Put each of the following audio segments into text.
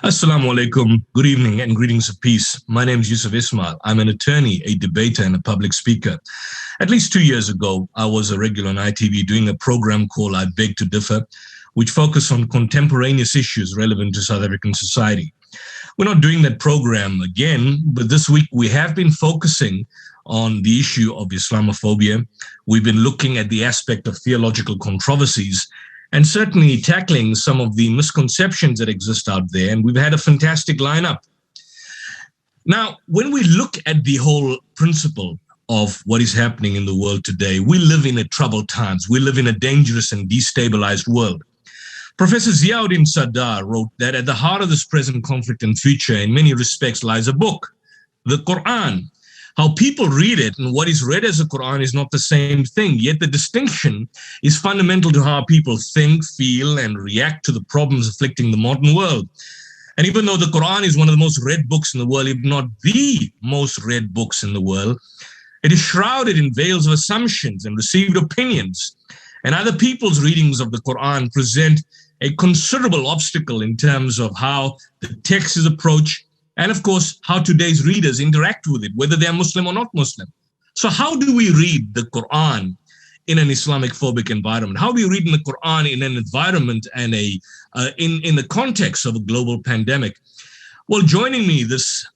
Assalamu alaikum. Good evening and greetings of peace. My name is Yusuf Ismail. I'm an attorney, a debater, and a public speaker. At least 2 years ago, I was a regular on ITV doing a program called I Beg to Differ, which focused on contemporaneous issues relevant to South African society. We're not doing that program again, but this week we have been focusing on the issue of Islamophobia. We've been looking at the aspect of theological controversies and certainly tackling some of the misconceptions that exist out there. And we've had a fantastic lineup. Now, when we look at the whole principle of what is happening in the world today, we live in a troubled times. We live in a dangerous and destabilized world. Professor Ziauddin Sadar wrote that at the heart of this present conflict and future, in many respects, lies a book, the Quran. How people read it and what is read as a Quran is not the same thing, yet the distinction is fundamental to how people think, feel, and react to the problems afflicting the modern world. And even though the Quran is one of the most read books in the world, if not the most read books in the world, it is shrouded in veils of assumptions and received opinions. And other people's readings of the Quran present a considerable obstacle in terms of how the text is approached, and of course, how today's readers interact with it, whether they're Muslim or not Muslim. So how do we read the Quran in an Islamophobic environment? How do we read in the Quran in an environment and in the context of a global pandemic? Well, joining me this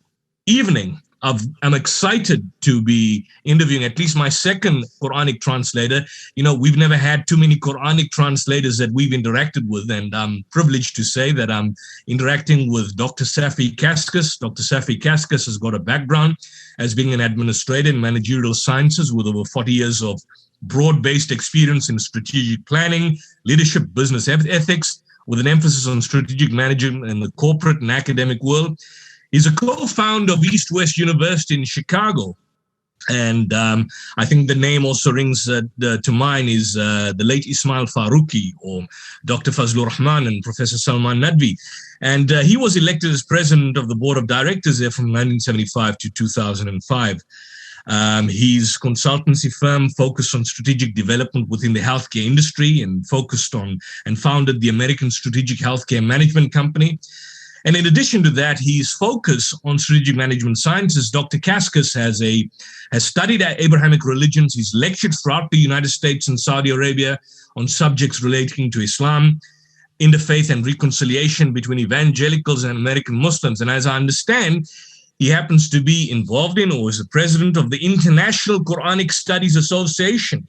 evening, I'm excited to be interviewing at least my second Quranic translator. You know, we've never had too many Quranic translators that we've interacted with, and I'm privileged to say that I'm interacting with Dr. Safi Kaskas. Dr. Safi Kaskas has got a background as being an administrator in managerial sciences with over 40 years of broad-based experience in strategic planning, leadership, business ethics, with an emphasis on strategic management in the corporate and academic world. He's a co-founder of East West University in Chicago. And I think the name also rings to mind is the late Ismail Faruqi, or Dr. Fazlur Rahman and Professor Salman Nadvi. And he was elected as president of the board of directors there from 1975 to 2005. His consultancy firm focused on strategic development within the healthcare industry and founded the American Strategic Healthcare Management Company. And in addition to that, his focus on strategic management sciences. Dr. Kaskas has studied Abrahamic religions. He's lectured throughout the United States and Saudi Arabia on subjects relating to Islam, interfaith and reconciliation between evangelicals and American Muslims. And as I understand, he happens to be involved in or is the president of the International Quranic Studies Association.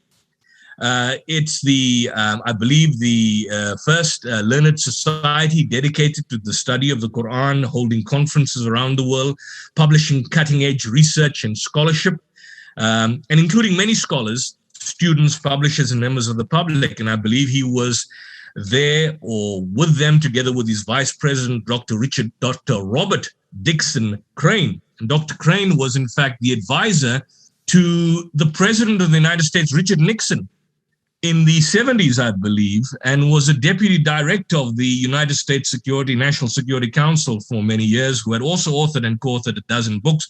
It's I believe, the first learned society dedicated to the study of the Quran, holding conferences around the world, publishing cutting-edge research and scholarship, and including many scholars, students, publishers, and members of the public. And I believe he was there or with them together with his vice president, Dr. Robert Dixon Crane. And Dr. Crane was, in fact, the advisor to the president of the United States, Richard Nixon, in the 70s, I believe, and was a deputy director of the United States National Security Council for many years, who had also authored and co-authored a dozen books.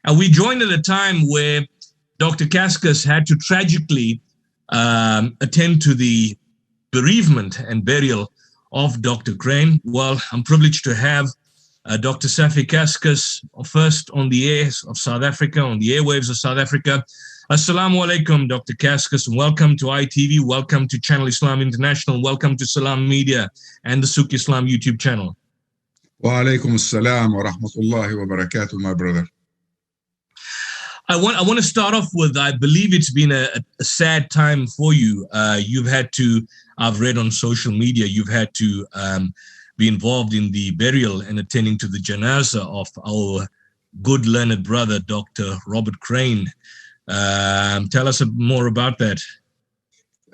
And we joined at a time where Dr. Kaskas had to tragically attend to the bereavement and burial of Dr. Crane. Well, I'm privileged to have Dr. Safi Kaskas first on the airs of South Africa, on the airwaves of South Africa. Assalamu alaikum, Dr. Kaskas, and welcome to ITV, welcome to Channel Islam International, welcome to Salam Media and the Suk Islam YouTube channel. Wa alaikum assalam wa rahmatullahi wa barakatuh, my brother. I want to start off with, I believe it's been a sad time for you. You've had to, I've read on social media, you've had to be involved in the burial and attending to the janazah of our good learned brother, Dr. Robert Crane. Tell us more about that.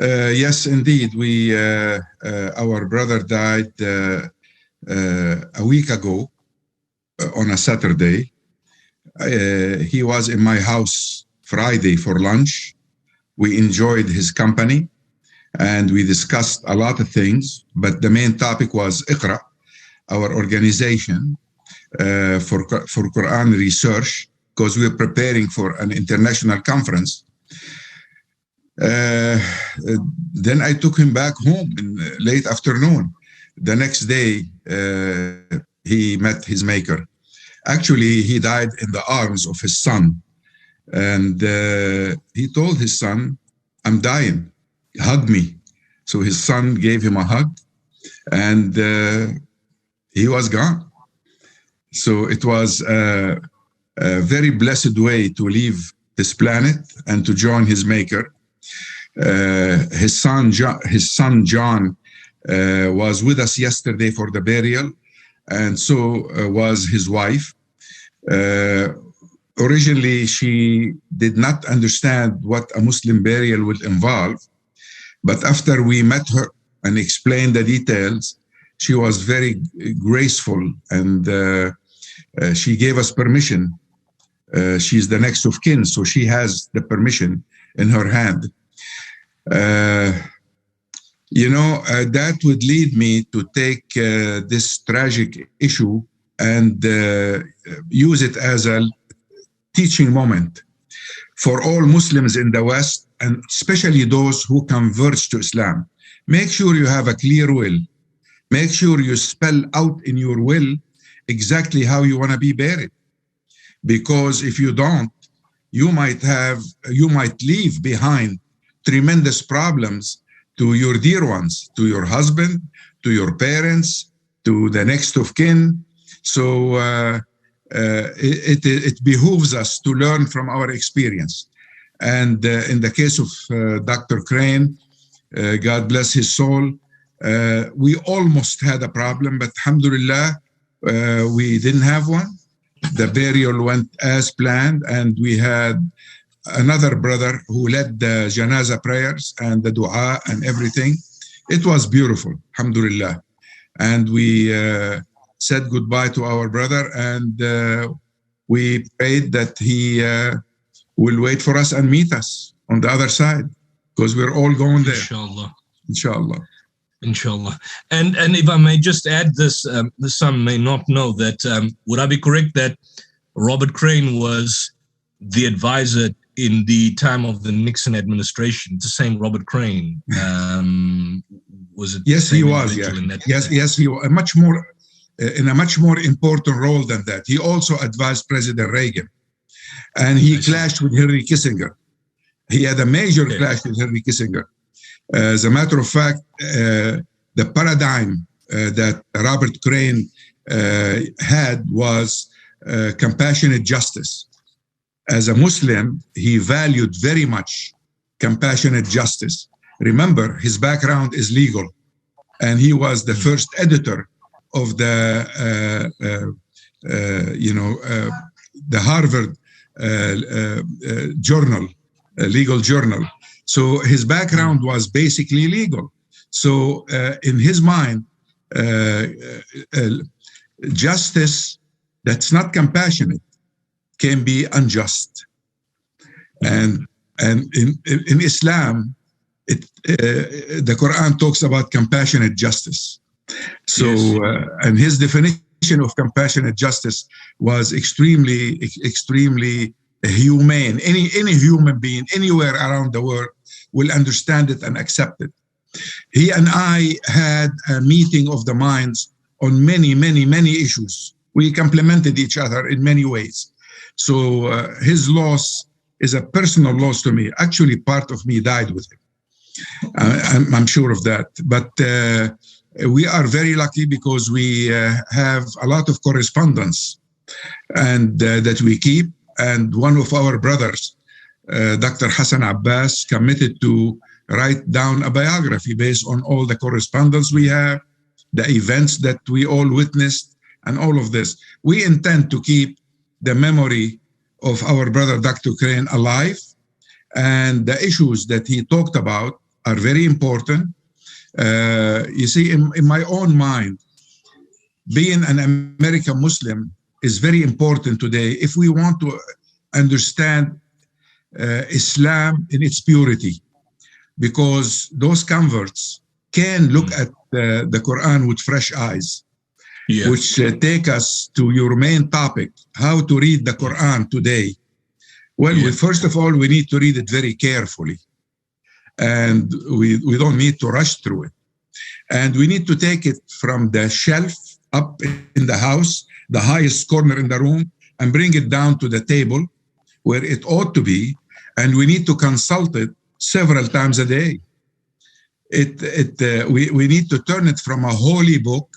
Yes, indeed. Our brother died a week ago on a Saturday. He was in my house Friday for lunch. We enjoyed his company and we discussed a lot of things, but the main topic was Iqra, our organization for Quran research, because we were preparing for an international conference. Then I took him back home in late afternoon. The next day, he met his maker. Actually, he died in the arms of his son. And he told his son, I'm dying, hug me. So his son gave him a hug, and he was gone. So it was a very blessed way to leave this planet and to join his maker. His son John was with us yesterday for the burial, and so was his wife. Originally, she did not understand what a Muslim burial would involve, but after we met her and explained the details, she was very graceful, and she gave us permission. She's the next of kin, so she has the permission in her hand. That would lead me to take this tragic issue and use it as a teaching moment for all Muslims in the West, and especially those who converge to Islam. Make sure you have a clear will. Make sure you spell out in your will exactly how you want to be buried. Because if you don't, you might leave behind tremendous problems to your dear ones, to your husband, to your parents, to the next of kin. So it behooves us to learn from our experience. And in the case of Dr. Crane, God bless his soul, we almost had a problem, but alhamdulillah, we didn't have one. The burial went as planned, and we had another brother who led the janaza prayers and the dua and everything. It was beautiful, alhamdulillah. And we said goodbye to our brother, and we prayed that he will wait for us and meet us on the other side, because we're all going there. Inshallah. Inshallah. Inshallah. And if I may just add this, some may not know that, would I be correct that Robert Crane was the advisor in the time of the Nixon administration? The same Robert Crane. Was it? Yes, he was. Yeah. Yes, he was much more in a much more important role than that. He also advised President Reagan, and he clashed with Henry Kissinger. He had a major clash with Henry Kissinger. As a matter of fact, the paradigm that Robert Crane had was compassionate justice. As a Muslim, he valued very much compassionate justice. Remember, his background is legal, and he was the first editor of the Harvard journal, legal journal. So his background was basically legal. So in his mind, justice that's not compassionate can be unjust. And in Islam, the Quran talks about compassionate justice. So, and his definition of compassionate justice was extremely humane. Any human being anywhere around the world will understand it and accept it. He and I had a meeting of the minds on many issues. We complemented each other in many ways. So his loss is a personal loss to me. Actually, part of me died with him. I'm sure of that. But we are very lucky because we have a lot of correspondence and that we keep. And one of our brothers, Dr. Hassan Abbas, committed to write down a biography based on all the correspondence we have, the events that we all witnessed, and all of this. We intend to keep the memory of our brother Dr. Crane alive, and the issues that he talked about are very important. You see, in my own mind, being an American Muslim is very important today if we want to understand Islam in its purity, because those converts can look at the Quran with fresh eyes, which take us to your main topic, how to read the Quran today. Well, first of all, we need to read it very carefully, and we don't need to rush through it. And we need to take it from the shelf up in the house, the highest corner in the room, and bring it down to the table where it ought to be, and we need to consult it several times a day. We need to turn it from a holy book,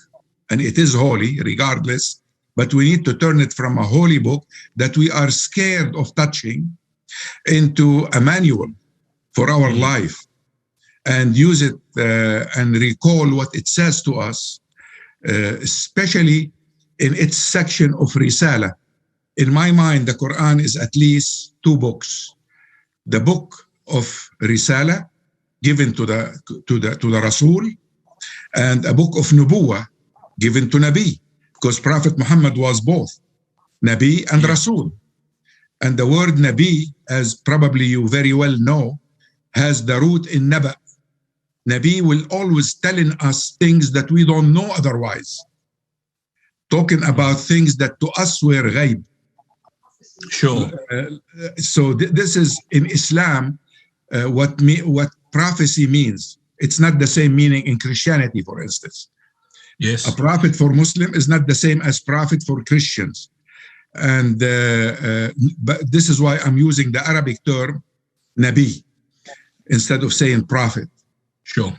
and it is holy regardless, but we need to turn it from a holy book that we are scared of touching into a manual for our life, and use it and recall what it says to us, especially in its section of Risala. In my mind, the Quran is at least two books. The book of Risala, given to the Rasul, and a book of Nubuwah, given to Nabi, because Prophet Muhammad was both Nabi and Rasul. And the word Nabi, as probably you very well know, has the root in Naba. Nabi will always telling us things that we don't know otherwise, talking about things that to us were ghaib. Sure. So this is in Islam what prophecy means. It's not the same meaning in Christianity, for instance. Yes. A prophet for Muslim is not the same as prophet for Christians. And but this is why I'm using the Arabic term Nabi instead of saying prophet. Sure.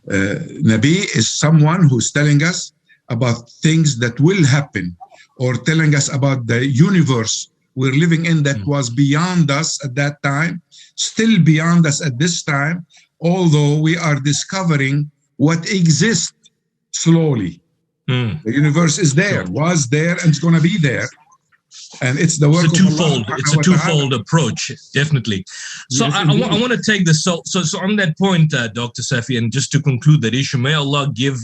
Nabi is someone who's telling us about things that will happen, or telling us about the universe we're living in that was beyond us at that time, still beyond us at this time, although we are discovering what exists slowly. The universe is there, was there, and it's going to be there. And it's the work of Allah. It's a twofold approach, definitely. So yes, I want to take this. So on that point, Dr. Safi, and just to conclude that issue, may Allah give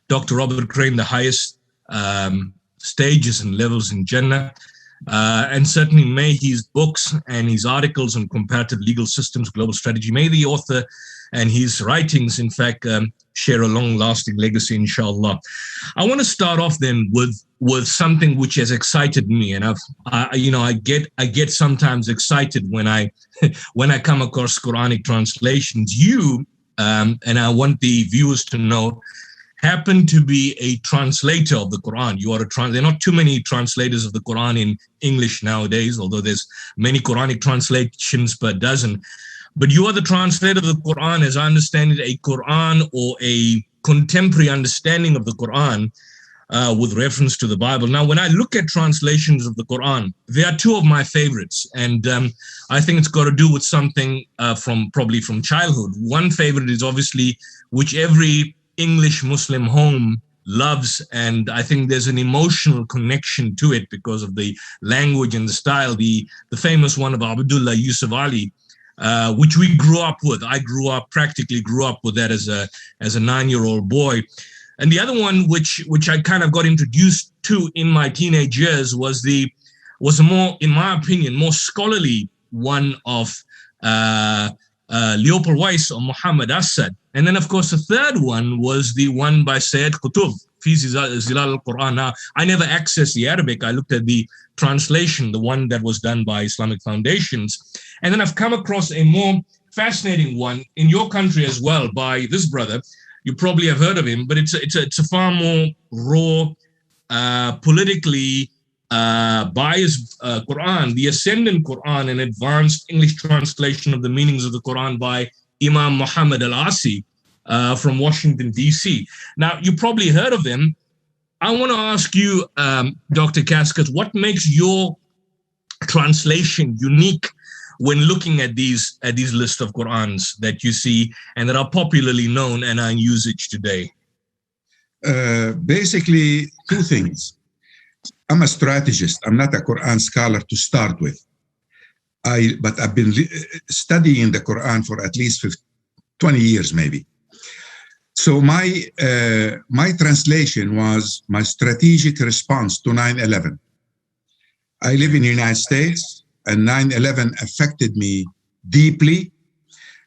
Dr. Robert Crane the highest stages and levels in Jannah. And certainly may his books and his articles on comparative legal systems, global strategy, may the author and his writings, in fact, share a long-lasting legacy, inshallah. I want to start off then with something which has excited me, and I get sometimes excited when I come across Quranic translations. You and I want the viewers to know, happen to be a translator of the Quran. You are there are not too many translators of the Quran in English nowadays, although there's many Quranic translations per dozen. But you are the translator of the Quran, as I understand it, a Quran or a contemporary understanding of the Quran with reference to the Bible. Now, when I look at translations of the Quran, there are two of my favorites, and I think it's got to do with something probably from childhood. One favorite is obviously which every English Muslim home loves, and I think there's an emotional connection to it because of the language and the style. The famous one of Abdullah Yusuf Ali, which we grew up with. I practically grew up with that as a 9-year-old boy. And the other one, which I kind of got introduced to in my teenage years, was a more, in my opinion, more scholarly one of Leopold Weiss or Muhammad Asad. And then, of course, the third one was the one by Sayyid Qutb, Fi Zilal al-Quran. Now, I never accessed the Arabic. I looked at the translation, the one that was done by Islamic Foundations. And then I've come across a more fascinating one in your country as well by this brother. You probably have heard of him, but it's a far more raw, politically biased Quran, the Ascendant Quran, an advanced English translation of the meanings of the Quran by Imam Muhammad Al-Asi from Washington, D.C. Now, you probably heard of him. I want to ask you, Dr. Cascas, what makes your translation unique when looking at these lists of Qurans that you see and that are popularly known and are in usage today? Basically, two things. I'm a strategist. I'm not a Quran scholar to start with. But I've been studying the Quran for at least 20 years, maybe. So my translation was my strategic response to 9/11. I live in the United States, and 9/11 affected me deeply.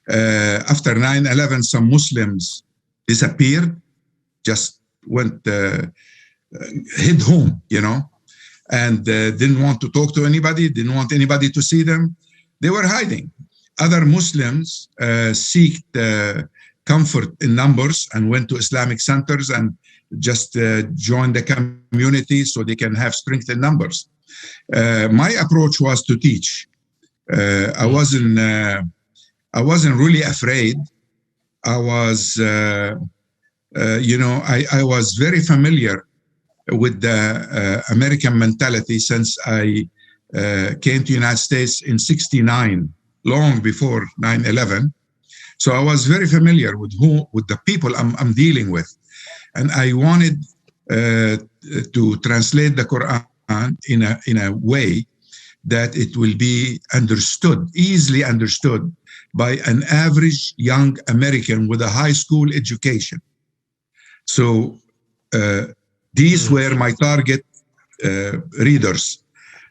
After 9/11, some Muslims disappeared, just went, hid home, and didn't want to talk to anybody, didn't want anybody to see them. They were hiding. Other Muslims sought comfort in numbers and went to Islamic centers and just join the community so they can have strength in numbers. My approach was to teach. I wasn't really afraid. I was, I was very familiar with the American mentality since I came to the United States in '69, long before 9/11. So I was very familiar with the people I'm dealing with, and I wanted to translate the Quran in a way that it will be understood, easily understood by an average young American with a high school education. So these were my target readers.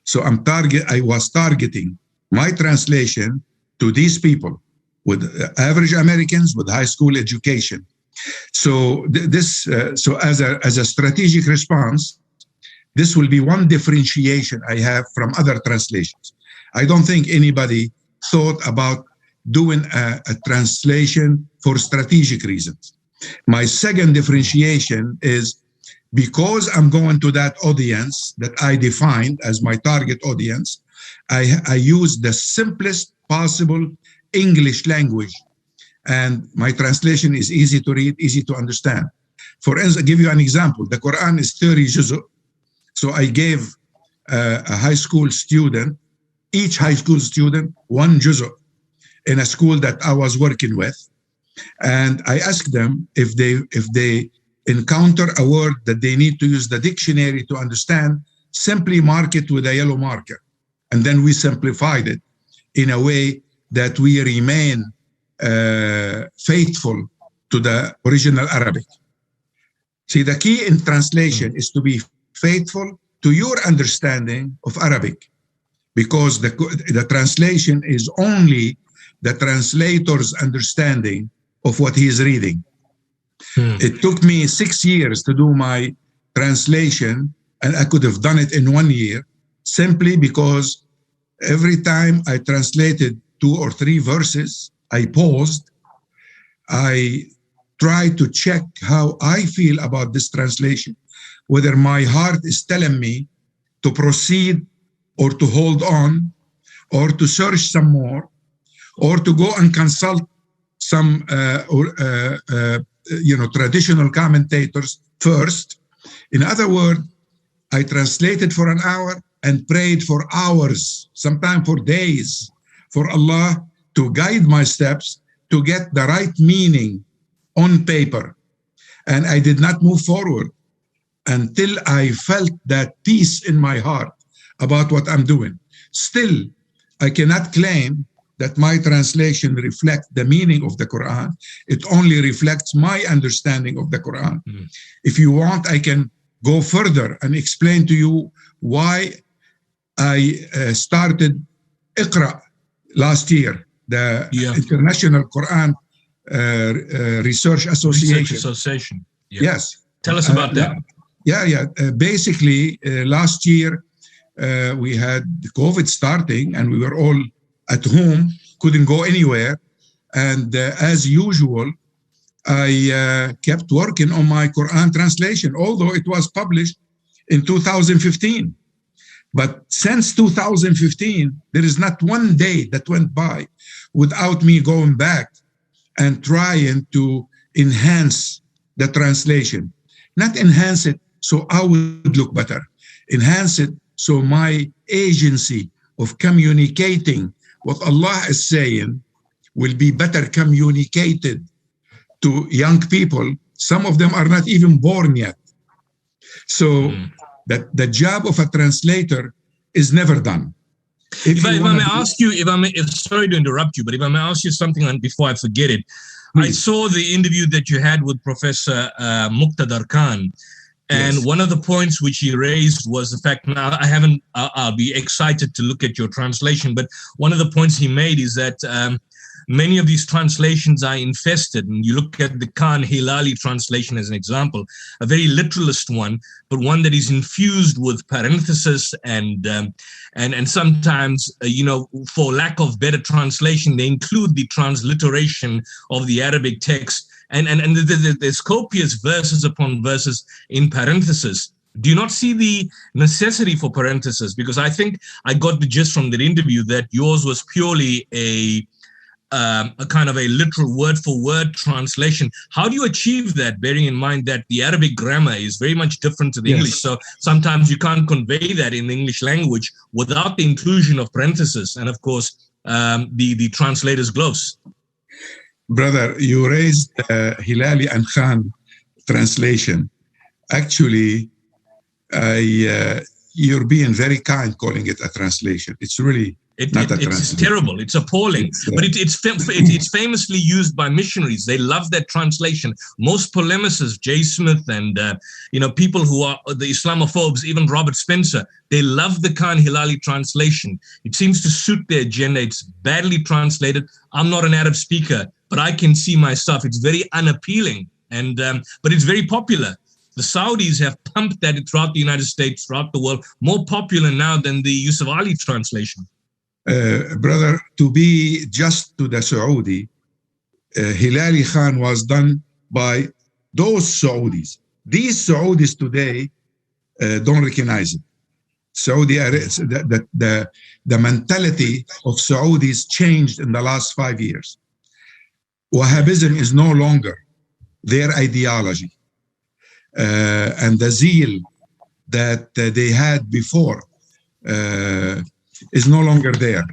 So I was targeting my translation to these people with average Americans with high school education. So so as a strategic response, this will be one differentiation I have from other translations. I don't think anybody thought about doing a translation for strategic reasons. My second differentiation is because I'm going to that audience that I defined as my target audience, I use the simplest possible English language. And my translation is easy to read, easy to understand. For instance, I'll give you an example. The Quran is 30 juz'. So I gave a high school student, each high school student, one juz' in a school that I was working with. And I asked them if they encounter a word that they need to use the dictionary to understand, simply mark it with a yellow marker. And then we simplified it in a way that we remain faithful to the original Arabic. See, the key in translation is to be faithful to your understanding of Arabic, because the translation is only the translator's understanding of what he is reading. It took me 6 years to do my translation, and I could have done it in 1 year, simply because every time I translated 2 or 3 verses, I paused. I tried to check how I feel about this translation, whether my heart is telling me to proceed or to hold on or to search some more or to go and consult some traditional commentators first. In other words, I translated for an hour and prayed for hours, sometimes for days, for Allah to guide my steps to get the right meaning on paper. And I did not move forward until I felt that peace in my heart about what I'm doing. Still, I cannot claim that my translation reflects the meaning of the Quran. It only reflects my understanding of the Quran. If you want, I can go further and explain to you why I started Iqra last year, the International Quran Research Association. Yes. Tell us about that. Basically, last year, we had COVID starting and we were all at home, couldn't go anywhere. And as usual, I kept working on my Quran translation, although it was published in 2015. But since 2015, there is not one day that went by without me going back and trying to enhance the translation. Not enhance it so I would look better. Enhance it so my agency of communicating what Allah is saying will be better communicated to young people. Some of them are not even born yet. So that the job of a translator is never done. If I may ask you, sorry to interrupt you, but if I may ask you something before I forget it. Please. I saw the interview that you had with Professor Muqtadar Khan. And one of the points which he raised was the fact, now I'll be excited to look at your translation, but one of the points he made is that many of these translations are infested. And you look at the Khan Hilali translation as an example, a very literalist one, but one that is infused with parenthesis and sometimes, for lack of better translation, they include the transliteration of the Arabic text there's copious verses upon verses in parentheses. Do you not see the necessity for parentheses? Because I think I got the gist from that interview that yours was purely a kind of a literal word-for-word translation. How do you achieve that, bearing in mind that the Arabic grammar is very much different to the English? So sometimes you can't convey that in the English language without the inclusion of parentheses and, of course, the translator's gloss. Brother, you raised Hilali and Khan translation. Actually, you're being very kind calling it a translation. It's really it's terrible. It's appalling. But it's famously used by missionaries. They love that translation. Most polemicists, Jay Smith and people who are the Islamophobes, even Robert Spencer, they love the Khan Hilali translation. It seems to suit their agenda. It's badly translated. I'm not an Arab speaker, but I can see my stuff. It's very unappealing, but it's very popular. The Saudis have pumped that throughout the United States, throughout the world, more popular now than the Yusuf Ali translation. Brother, to be just to the Saudi, Hilali Khan was done by those Saudis. These Saudis today don't recognize it. Saudi, the mentality of Saudis changed in the last 5 years. Wahhabism is no longer their ideology. And the zeal that they had before is no longer there.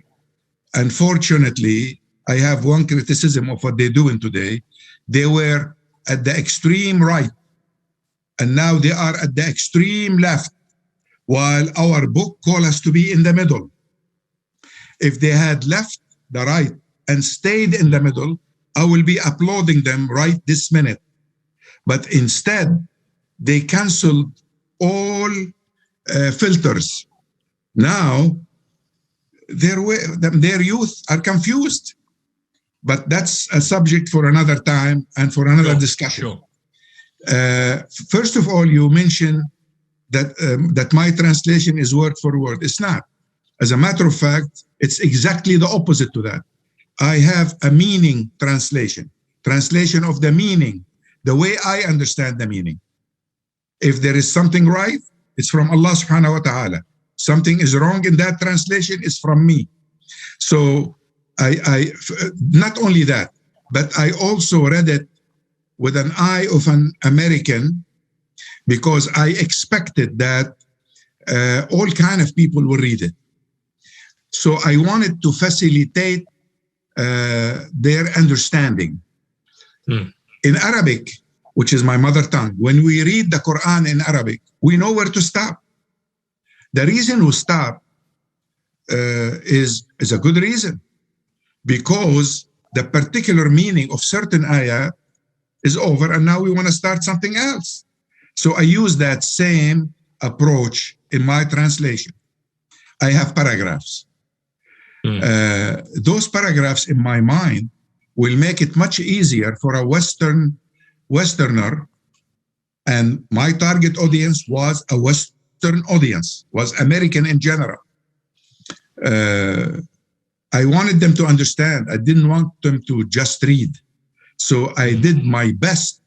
Unfortunately, I have one criticism of what they're doing today. They were at the extreme right, and now they are at the extreme left, while our book calls us to be in the middle. If they had left the right and stayed in the middle, I will be applauding them right this minute. But instead, they canceled all filters. Now, their youth are confused. But that's a subject for another time and for another discussion. Sure. First of all, you mentioned that my translation is word for word. It's not. As a matter of fact, it's exactly the opposite to that. I have a meaning translation of the meaning, the way I understand the meaning. If there is something right, it's from Allah subhanahu wa ta'ala. Something is wrong in that translation, is from me. So I not only that, but I also read it with an eye of an American, because I expected that all kind of people will read it. So I wanted to facilitate their understanding. In Arabic, which is my mother tongue, when we read the Quran in Arabic, we know where to stop. The reason we stop is a good reason, because the particular meaning of certain ayah is over, and now we want to start something else. So I use that same approach in my translation. I have paragraphs. Those paragraphs in my mind will make it much easier for a Westerner, and my target audience was a Western audience, was American in general. I wanted them to understand. I didn't want them to just read. So I did my best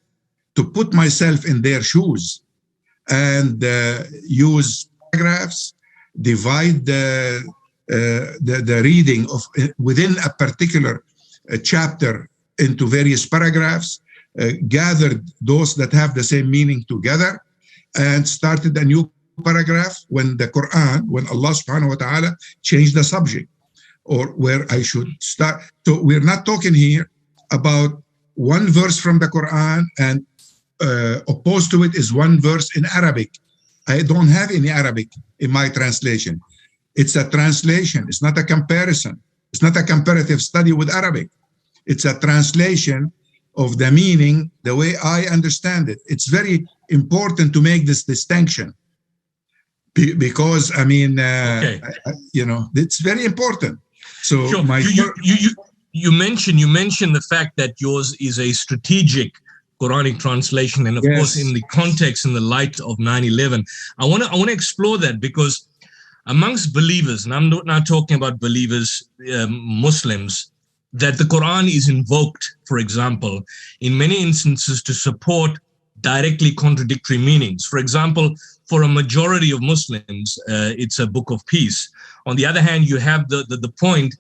to put myself in their shoes and use paragraphs, divide the reading of within a particular chapter into various paragraphs, gathered those that have the same meaning together, and started a new paragraph when Allah subhanahu wa ta'ala changed the subject, or where I should start. So we're not talking here about one verse from the Quran and opposed to it is one verse in Arabic. I don't have any Arabic in my translation. It's a translation. It's not a comparison. It's not a comparative study with Arabic. It's a translation of the meaning the way I understand it. It's very important to make this distinction because, I mean, it's very important. So sure. You mentioned the fact that yours is a strategic Quranic translation, and of course, in the context, in the light of 9/11, I want to explore that, because amongst believers, and I'm not talking about believers, Muslims, that the Quran is invoked, for example, in many instances to support directly contradictory meanings. For example, for a majority of Muslims, it's a book of peace. On the other hand, you have the point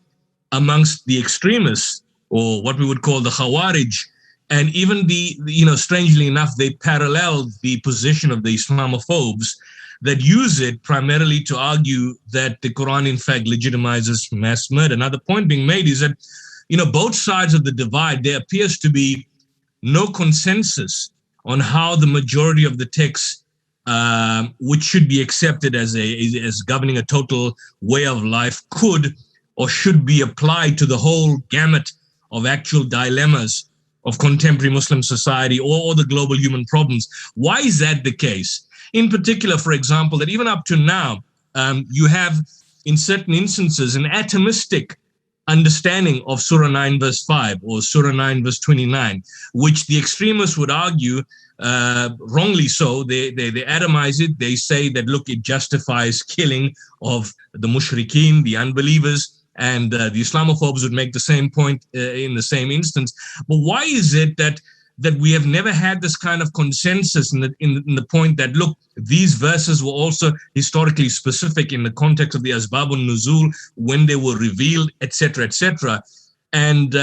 amongst the extremists, or what we would call the Khawarij, and even strangely enough, they parallel the position of the Islamophobes that use it primarily to argue that the Quran, in fact, legitimizes mass murder. Now, the point being made is that, both sides of the divide, there appears to be no consensus on how the majority of the texts, which should be accepted as governing a total way of life, could or should be applied to the whole gamut of actual dilemmas of contemporary Muslim society or the global human problems. Why is that the case? In particular, for example, that even up to now, you have in certain instances an atomistic understanding of Surah 9 verse 5 or Surah 9 verse 29, which the extremists would argue, wrongly so, they atomize it. They say that, look, it justifies killing of the mushrikeen, the unbelievers, and the Islamophobes would make the same point in the same instance. But why is it that we have never had this kind of consensus in the point that, look, these verses were also historically specific in the context of the Asbab al-Nuzul, when they were revealed, etc., etc. And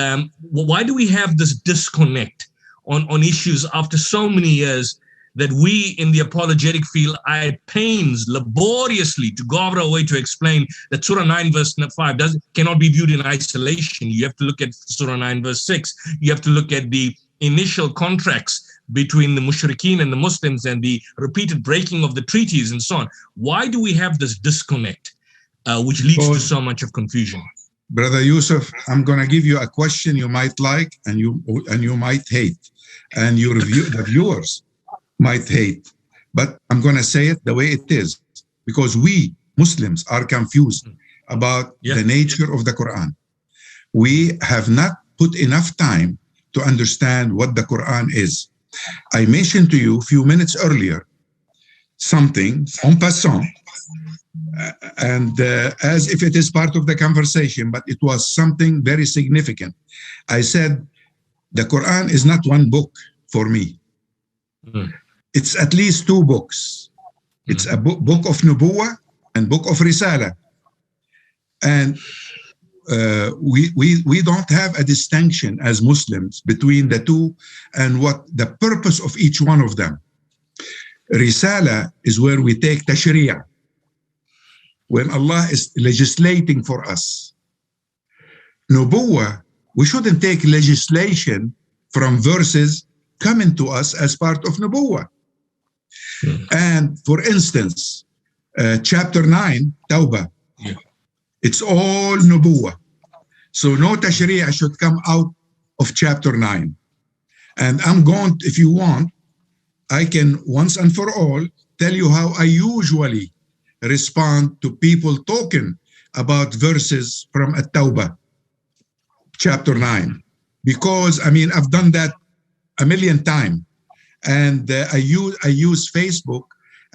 why do we have this disconnect on issues after so many years that we in the apologetic field are at pains laboriously to go out of our way to explain that Surah 9 verse 5 cannot be viewed in isolation? You have to look at Surah 9 verse 6. You have to look at the initial contracts between the mushrikeen and the Muslims and the repeated breaking of the treaties and so on. Why do we have this disconnect, which leads to so much of confusion? Brother Yusuf, I'm going to give you a question you might like and you might hate, and the viewers might hate, but I'm going to say it the way it is, because we Muslims are confused about the nature of the Quran. We have not put enough time to understand what the Quran is. I mentioned to you a few minutes earlier something en passant, and as if it is part of the conversation, but it was something very significant. I said, the Quran is not one book for me. It's at least two books. It's a book of Nubuwah and book of Risala. And we don't have a distinction as Muslims between the two and what the purpose of each one of them. Risala is where we take the Sharia, when Allah is legislating for us. Nubuwah, we shouldn't take legislation from verses coming to us as part of Nubuwah. And for instance, chapter 9, Tawbah, it's all Nubuwah. So no tashri'ah should come out of chapter 9. And I'm going, if you want, I can once and for all tell you how I usually respond to people talking about verses from At-Tawbah, chapter 9. Because, I've done that a million times. And I use Facebook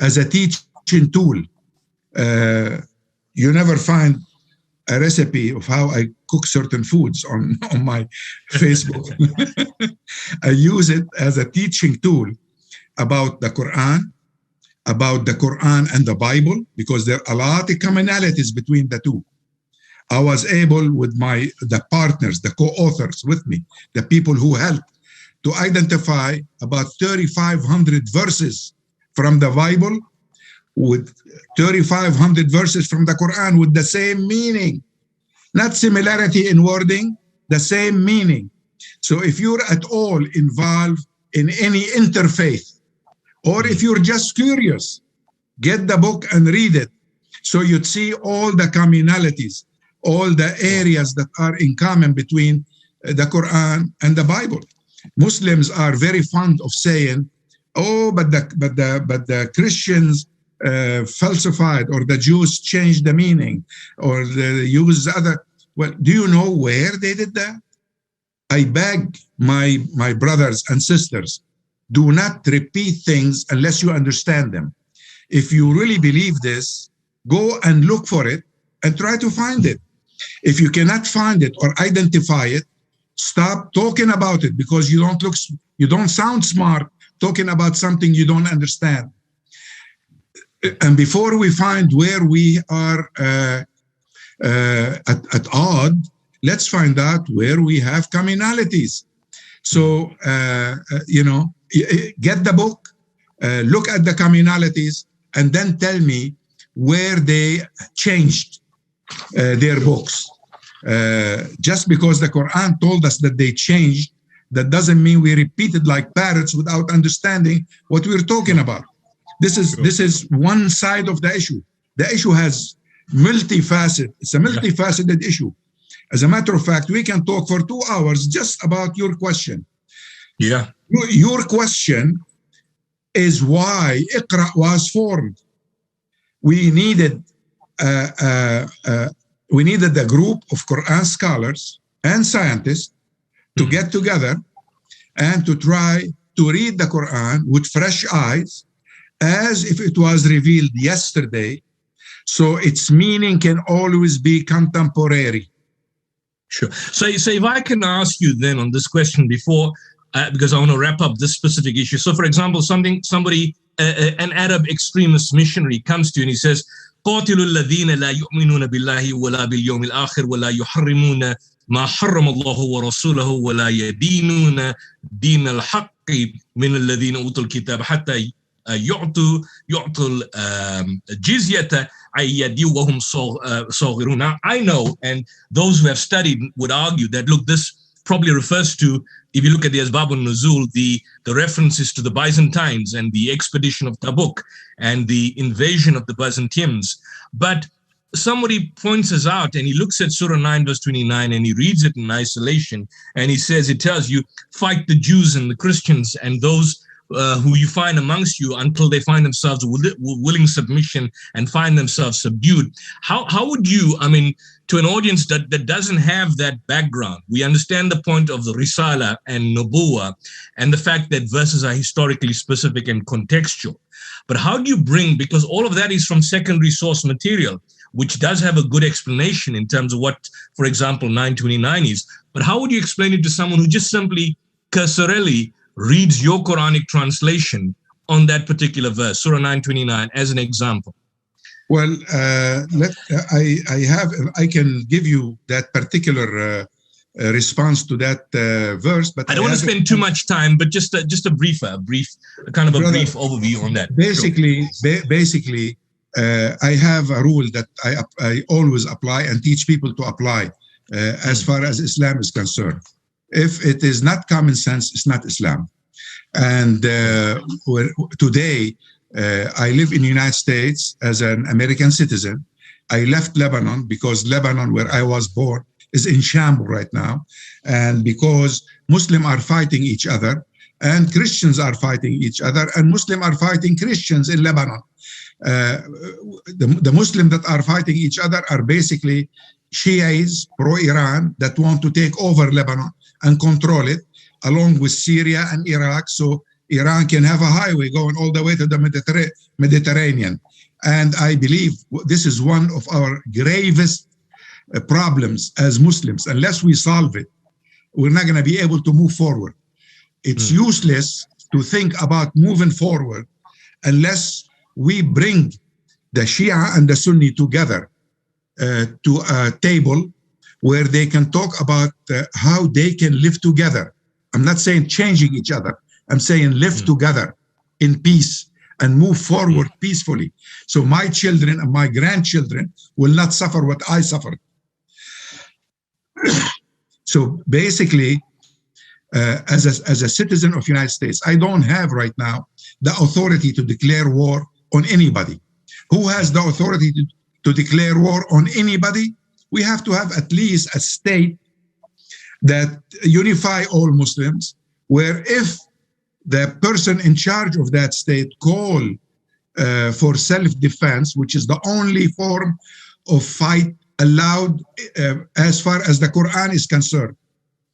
as a teaching tool. You never find a recipe of how I cook certain foods on my Facebook. I use it as a teaching tool about the Quran and the Bible, because there are a lot of commonalities between the two. I was able, with the partners, the co-authors with me, the people who helped, to identify about 3,500 verses from the Bible with 3,500 verses from the Quran with the same meaning. Not similarity in wording, the same meaning. So if you're at all involved in any interfaith, or if you're just curious, get the book and read it, so you'd see all the commonalities, all the areas that are in common between the Quran and the Bible. Muslims are very fond of saying, "Oh, but the Christians falsified, or the Jews changed the meaning, or they used other." Well, do you know where they did that? I beg my brothers and sisters, do not repeat things unless you understand them. If you really believe this, go and look for it and try to find it. If you cannot find it or identify it, stop talking about it, because you don't sound smart talking about something you don't understand. And before we find where we are at odd, let's find out where we have commonalities. So, get the book, look at the commonalities, and then tell me where they changed their books. Just because the Quran told us that they changed, that doesn't mean we repeated like parrots without understanding what we're talking about. This is one side of the issue. The issue has multifaceted. It's a multifaceted issue. As a matter of fact, we can talk for 2 hours just about your question. Yeah. Your question is why Iqra was formed. We needed a group of Quran scholars and scientists to get together and to try to read the Quran with fresh eyes, as if it was revealed yesterday, so its meaning can always be contemporary. Sure. So if I can ask you then on this question before, because I want to wrap up this specific issue. So, for example, somebody, an Arab extremist missionary comes to you and he says, قاتلوا الذين لا يؤمنون بالله ولا باليوم الآخر ولا يحرمون ما حرم الله ورسوله ولا يدينون دين الحق من الذين أوتوا الكتاب حتى يعطوا الجزية عن يد وهم صاغرون. Now, I know, and those who have studied would argue that, look, this probably refers to, if you look at the Asbab al-Nuzul, the references to the Byzantines and the expedition of Tabuk and the invasion of the Byzantines. But somebody points us out, and he looks at Surah 9, verse 29, and he reads it in isolation, and he says, it tells you, fight the Jews and the Christians and those who you find amongst you until they find themselves willing submission and find themselves subdued. How would you, I mean, to an audience that doesn't have that background, we understand the point of the Risala and Nubuwa and the fact that verses are historically specific and contextual. But how do you bring, because all of that is from secondary source material, which does have a good explanation in terms of what, for example, 929 is, but how would you explain it to someone who just simply cursorily reads your Quranic translation on that particular verse, Surah 929, as an example? Well, I can give you that particular response to that verse, but I don't want to spend too much time, but just a brief overview on that. Basically, I have a rule that I always apply and teach people to apply as far as Islam is concerned. If it is not common sense, it's not Islam. And today, I live in the United States as an American citizen. I left Lebanon because Lebanon, where I was born, is in shambles right now. And because Muslims are fighting each other, and Christians are fighting each other, and Muslims are fighting Christians in Lebanon. The Muslims that are fighting each other are basically Shias, pro-Iran, that want to take over Lebanon and control it, along with Syria and Iraq, so Iran can have a highway going all the way to the Mediterranean. And I believe this is one of our gravest problems as Muslims. Unless we solve it, we're not going to be able to move forward. It's useless to think about moving forward unless we bring the Shia and the Sunni together to a table where they can talk about how they can live together. I'm not saying changing each other. I'm saying live together in peace and move forward peacefully. So my children and my grandchildren will not suffer what I suffered. So basically, as a citizen of the United States, I don't have right now the authority to declare war on anybody. Who has the authority to declare war on anybody? We have to have at least a state that unify all Muslims, where if the person in charge of that state call for self-defense, which is the only form of fight allowed as far as the Quran is concerned.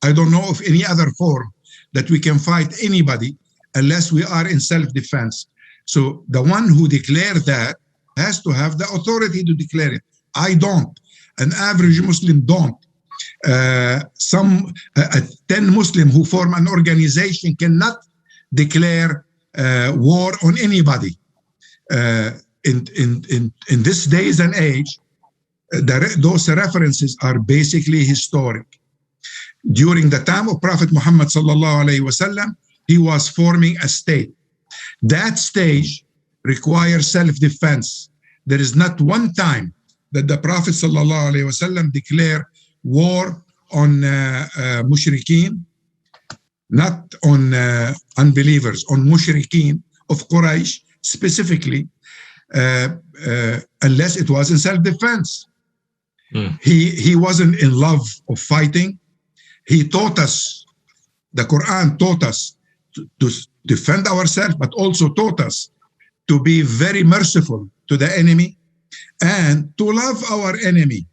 I don't know of any other form that we can fight anybody unless we are in self-defense. So the one who declared that has to have the authority to declare it. I don't. An average Muslim don't. Some 10 Muslim who form an organization cannot declare war on anybody. In this days and age, those references are basically historic. During the time of Prophet Muhammad sallallahu alaihi wasallam, he was forming a state. That stage requires self-defense. There is not one time that the Prophet sallallahu alaihi wasallam declared war on mushrikeen, not on unbelievers, on mushrikeen of Quraysh specifically, unless it was in self-defense. He wasn't in love of fighting. He taught us, the Quran taught us to defend ourselves, but also taught us to be very merciful to the enemy and to love our enemy.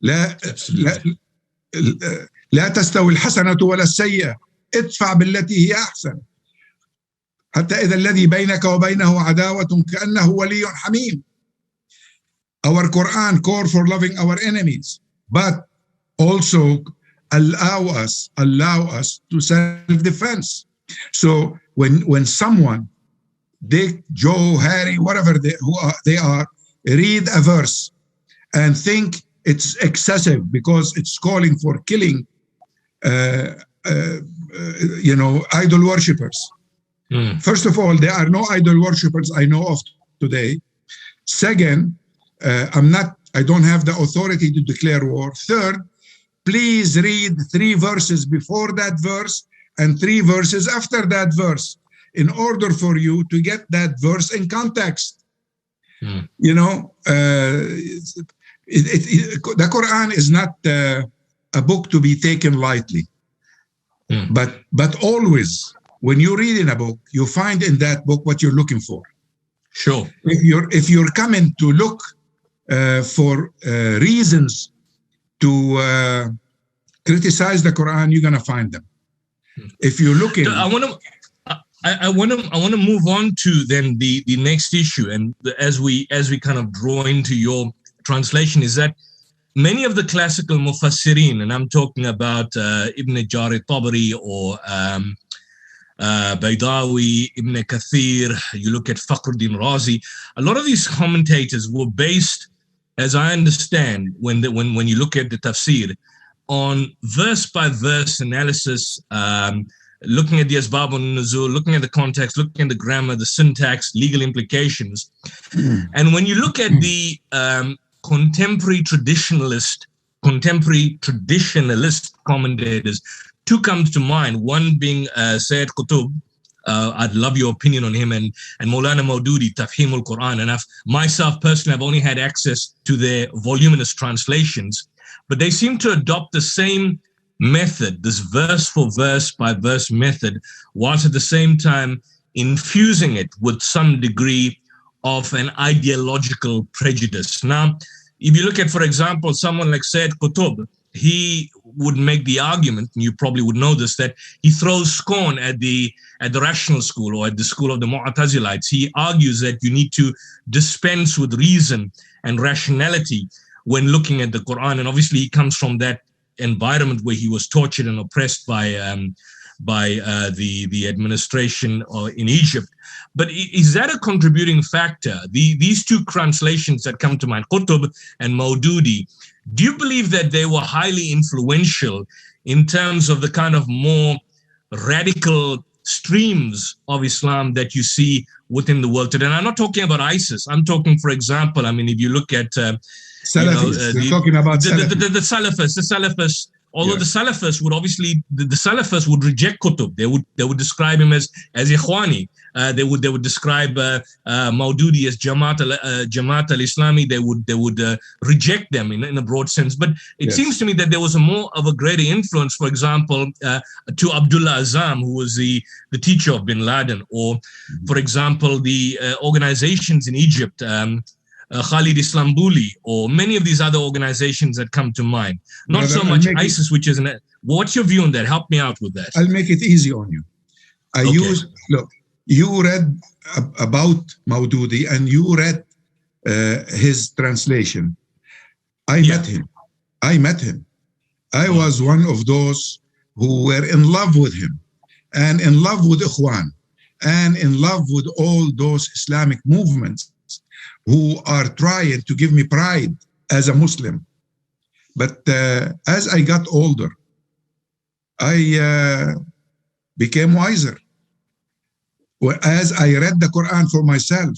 لا تستوي الحسنة ولا السيئة ادفع بالتي هي أحسن حتى إذا الذي بينك وبينه عداوة كأنه ولي حميم. Our Quran call for loving our enemies, but also allow us to self-defense. So when someone, Dick, Joe, Harry, whatever they are, read a verse and think it's excessive because it's calling for killing, idol worshippers. First of all, there are no idol worshippers I know of today. Second, I don't have the authority to declare war. Third, please read 3 verses before that verse and 3 verses after that verse in order for you to get that verse in context. The Quran is not a book to be taken lightly. But always, when you read in a book, you find in that book what you're looking for. Sure. If you're coming to look for reasons to criticize the Quran, you're going to find them. If you're looking, I want to move on to then the next issue, and as we kind of draw into your translation, is that many of the classical mufassirin, and I'm talking about Ibn Jarir Tabari or Baydawi, Ibn Kathir, you look at Fakhruddin Razi, a lot of these commentators were based, as I understand, when you look at the tafsir, on verse-by-verse analysis, looking at the asbab al-nuzul, looking at the context, looking at the grammar, the syntax, legal implications. And when you look at the contemporary traditionalist commentators, 2 comes to mind, one being Sayyid Qutb. I'd love your opinion on him, and Maulana Maududi, Tafhim al-Quran. And myself personally, I've only had access to their voluminous translations, but they seem to adopt the same method, this verse for verse by verse method, whilst at the same time infusing it with some degree of an ideological prejudice. Now, if you look at, for example, someone like Sayyid Qutb, he would make the argument, and you probably would know this, that he throws scorn at the rational school or at the school of the Mu'tazilites. He argues that you need to dispense with reason and rationality when looking at the Quran. And obviously he comes from that environment where he was tortured and oppressed by the administration in Egypt. But is that a contributing factor? These 2 translations that come to mind, Qutb and Maududi, do you believe that they were highly influential in terms of the kind of more radical streams of Islam that you see within the world today? And I'm not talking about ISIS. I'm talking, for example, if you look at Salafis. You're talking about the Salafists. Although the Salafists would obviously, the Salafists would reject Qutb. They would describe him as Ikhwani. They would describe Maududi as Jamaat al-Islami. They would reject them in a broad sense. But it seems to me that there was more of a greater influence, for example, to Abdullah Azzam, who was the teacher of bin Laden, or, for example, the organizations in Egypt, Khalid Islambuli, or many of these other organizations that come to mind. Not so much ISIS, which is what's your view on that? Help me out with that. I'll make it easy on you. You read about Maududi and you read his translation. I met him. I met him. I was one of those who were in love with him, and in love with Ikhwan, and in love with all those Islamic movements who are trying to give me pride as a Muslim. But as I got older, I became wiser. As I read the Quran for myself,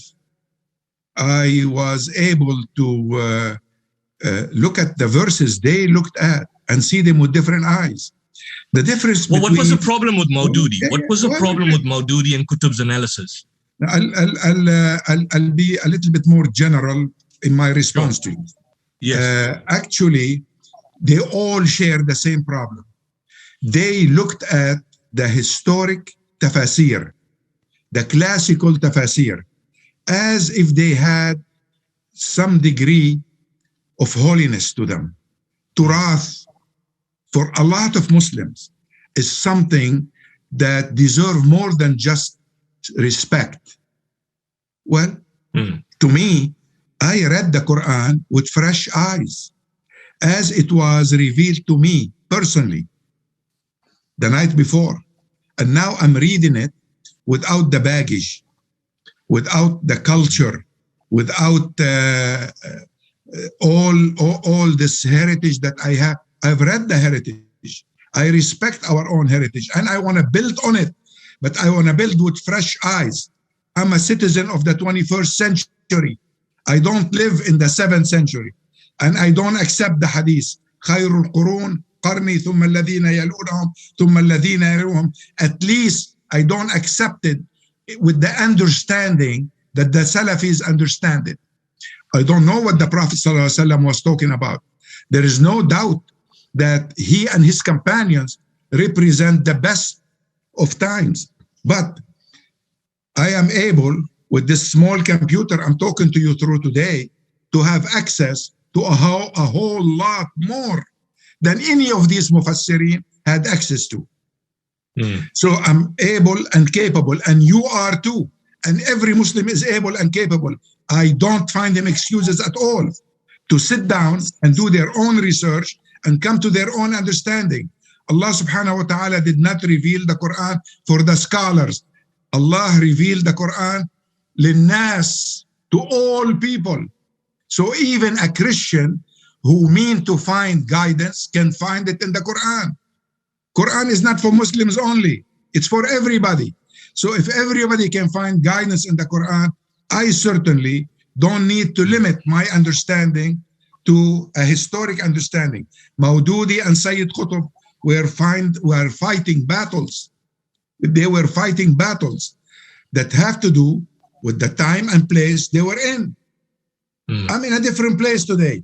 I was able to look at the verses they looked at and see them with different eyes. The difference between... What was the problem with Maududi? What was the problem with Maududi and Qutb's analysis? I'll be a little bit more general in my response to you. Yes. Actually, they all share the same problem. They looked at the historic tafasir, the classical tafasir, as if they had some degree of holiness to them. Turath, for a lot of Muslims, is something that deserves more than just respect. Well, to me, I read the Quran with fresh eyes, as it was revealed to me personally the night before. And now I'm reading it without the baggage, without the culture, without all this heritage that I have. I've read the heritage. I respect our own heritage, and I want to build on it, but I want to build with fresh eyes. I'm a citizen of the 21st century. I don't live in the 7th century, and I don't accept the hadith. خير القرون قرني ثم الذين يلونهم ثم الذين يلونهم. At least I don't accept it with the understanding that the Salafis understand it. I don't know what the Prophet ﷺ was talking about. There is no doubt that he and his companions represent the best of times. But I am able, with this small computer I'm talking to you through today, to have access to a whole lot more than any of these mufassirin had access to. So I'm able and capable, and you are too. And every Muslim is able and capable. I don't find them excuses at all to sit down and do their own research and come to their own understanding. Allah subhanahu wa ta'ala did not reveal the Quran for the scholars. Allah revealed the Quran linnas, to all people. So even a Christian who mean to find guidance can find it in the Quran. Quran is not for Muslims only. It's for everybody. So if everybody can find guidance in the Quran, I certainly don't need to limit my understanding to a historic understanding. Maududi and Sayyid Qutb were fighting battles. They were fighting battles that have to do with the time and place they were in. I'm in a different place today.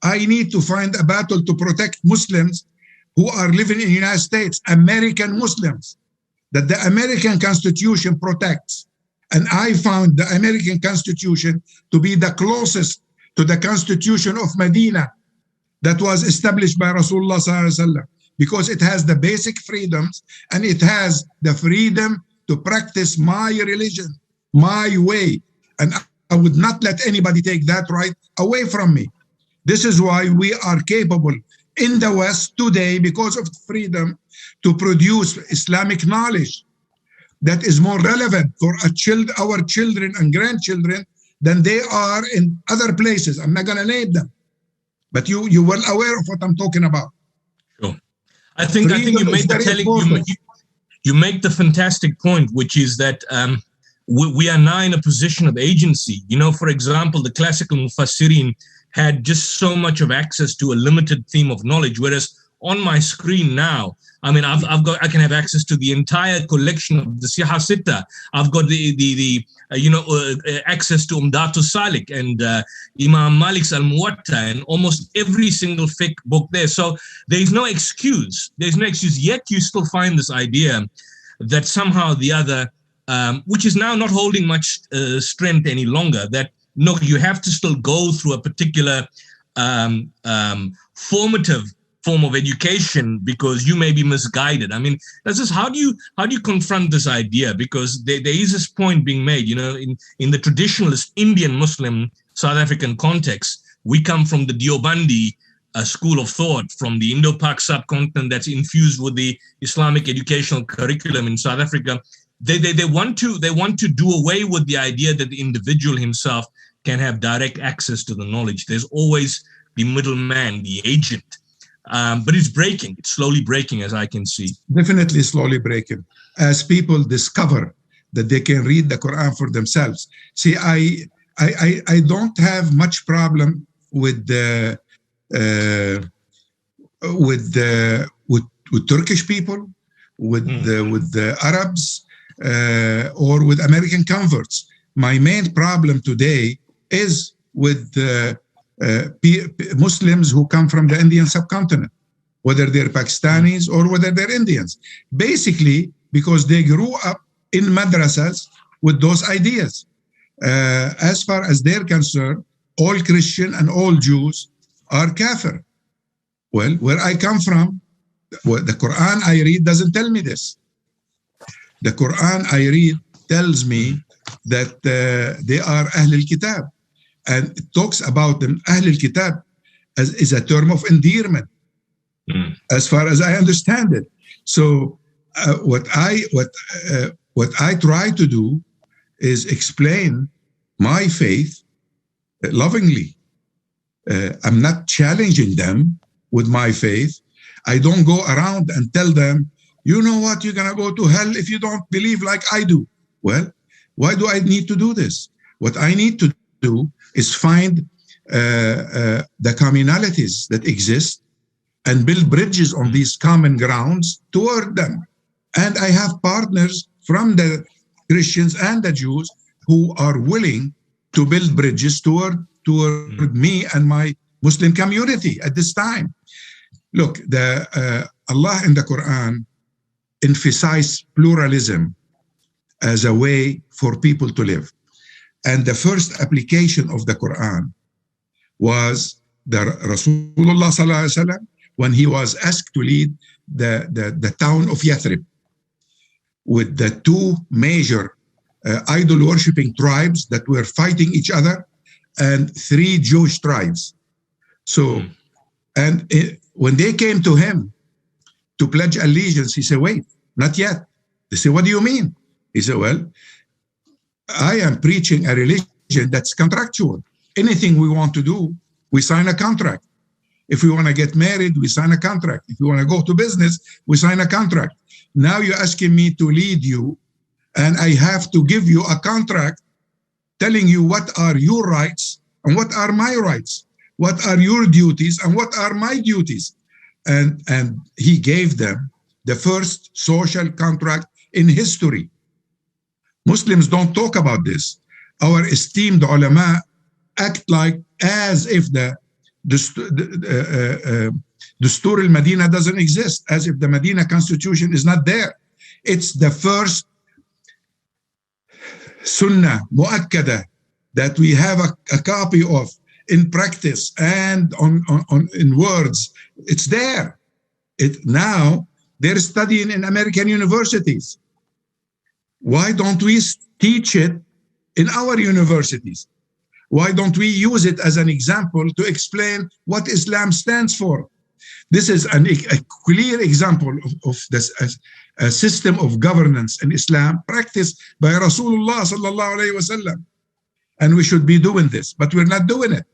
I need to find a battle to protect Muslims who are living in the United States, American Muslims, that the American Constitution protects. And I found the American Constitution to be the closest to the Constitution of Medina that was established by Rasulullah sallallahu alaihi wasallam, because it has the basic freedoms and it has the freedom to practice my religion, my way. And I would not let anybody take that right away from me. This is why we are capable in the West today, because of freedom, to produce Islamic knowledge that is more relevant for our children and grandchildren than they are in other places. I'm not going to name them, but you're well aware of what I'm talking about. Sure. I think you made you make the fantastic point, which is that we are now in a position of agency. You know, for example, the classical Mufassirin had just so much of access to a limited theme of knowledge, whereas on my screen now, I mean, I can have access to the entire collection of the Siha Sitta. I've got access to Umdatu Salik and Imam Malik's Al-Muwatta and almost every single fiqh book there. So there's no excuse. There's no excuse. Yet you still find this idea that somehow or the other, which is now not holding much strength any longer, that no, you have to still go through a particular formative form of education because you may be misguided. I mean, that's just how do you confront this idea? Because there is this point being made, you know, in the traditionalist Indian Muslim South African context, We come from the Deobandi school of thought, from the Indo-Pak subcontinent that's infused with the Islamic educational curriculum in South Africa. They want to do away with the idea that the individual himself can have direct access to the knowledge. There's always the middleman, the agent. But it's breaking. It's slowly breaking, as I can see. Definitely slowly breaking. As people discover that they can read the Quran for themselves. See, I don't have much problem with Turkish people, with the Arabs, or with American converts. My main problem today is with Muslims who come from the Indian subcontinent, whether they're Pakistanis or whether they're Indians. Basically, because they grew up in madrasas with those ideas. As far as they're concerned, all Christian and all Jews are kafir. Well, where I come from, the Quran I read doesn't tell me this. The Quran I read tells me that they are Ahl al-Kitab. And it talks about them, Ahl al-Kitab, is a term of endearment, as far as I understand it. So what I try to do is explain my faith lovingly. I'm not challenging them with my faith. I don't go around and tell them, you know what, you're going to go to hell if you don't believe like I do. Well, why do I need to do this? What I need to do is find the commonalities that exist and build bridges on these common grounds toward them. And I have partners from the Christians and the Jews who are willing to build bridges toward me and my Muslim community at this time. Look, Allah in the Quran emphasized pluralism as a way for people to live. And the first application of the Quran was the Rasulullah sallallahu alaihi wasallam, when he was asked to lead the town of Yathrib with the two major idol-worshipping tribes that were fighting each other and 3 Jewish tribes. So, when they came to him to pledge allegiance, he said, wait, not yet. They said, what do you mean? He said, well, I am preaching a religion that's contractual. Anything we want to do, we sign a contract. If we want to get married, we sign a contract. If we want to go to business, we sign a contract. Now you're asking me to lead you, and I have to give you a contract telling you what are your rights and what are my rights, what are your duties and what are my duties. And he gave them the first social contract in history. Muslims don't talk about this. Our esteemed ulama act like as if the Dustur al-Madina doesn't exist, as if the Medina constitution is not there. It's the first sunnah mu'akkada that we have a copy of in practice and in words. It's there. Now they're studying in American universities. Why don't we teach it in our universities? Why don't we use it as an example to explain what Islam stands for? This is a clear example of this, a system of governance in Islam practiced by Rasulullah sallallahu alaihi wasallam. And we should be doing this, but we're not doing it.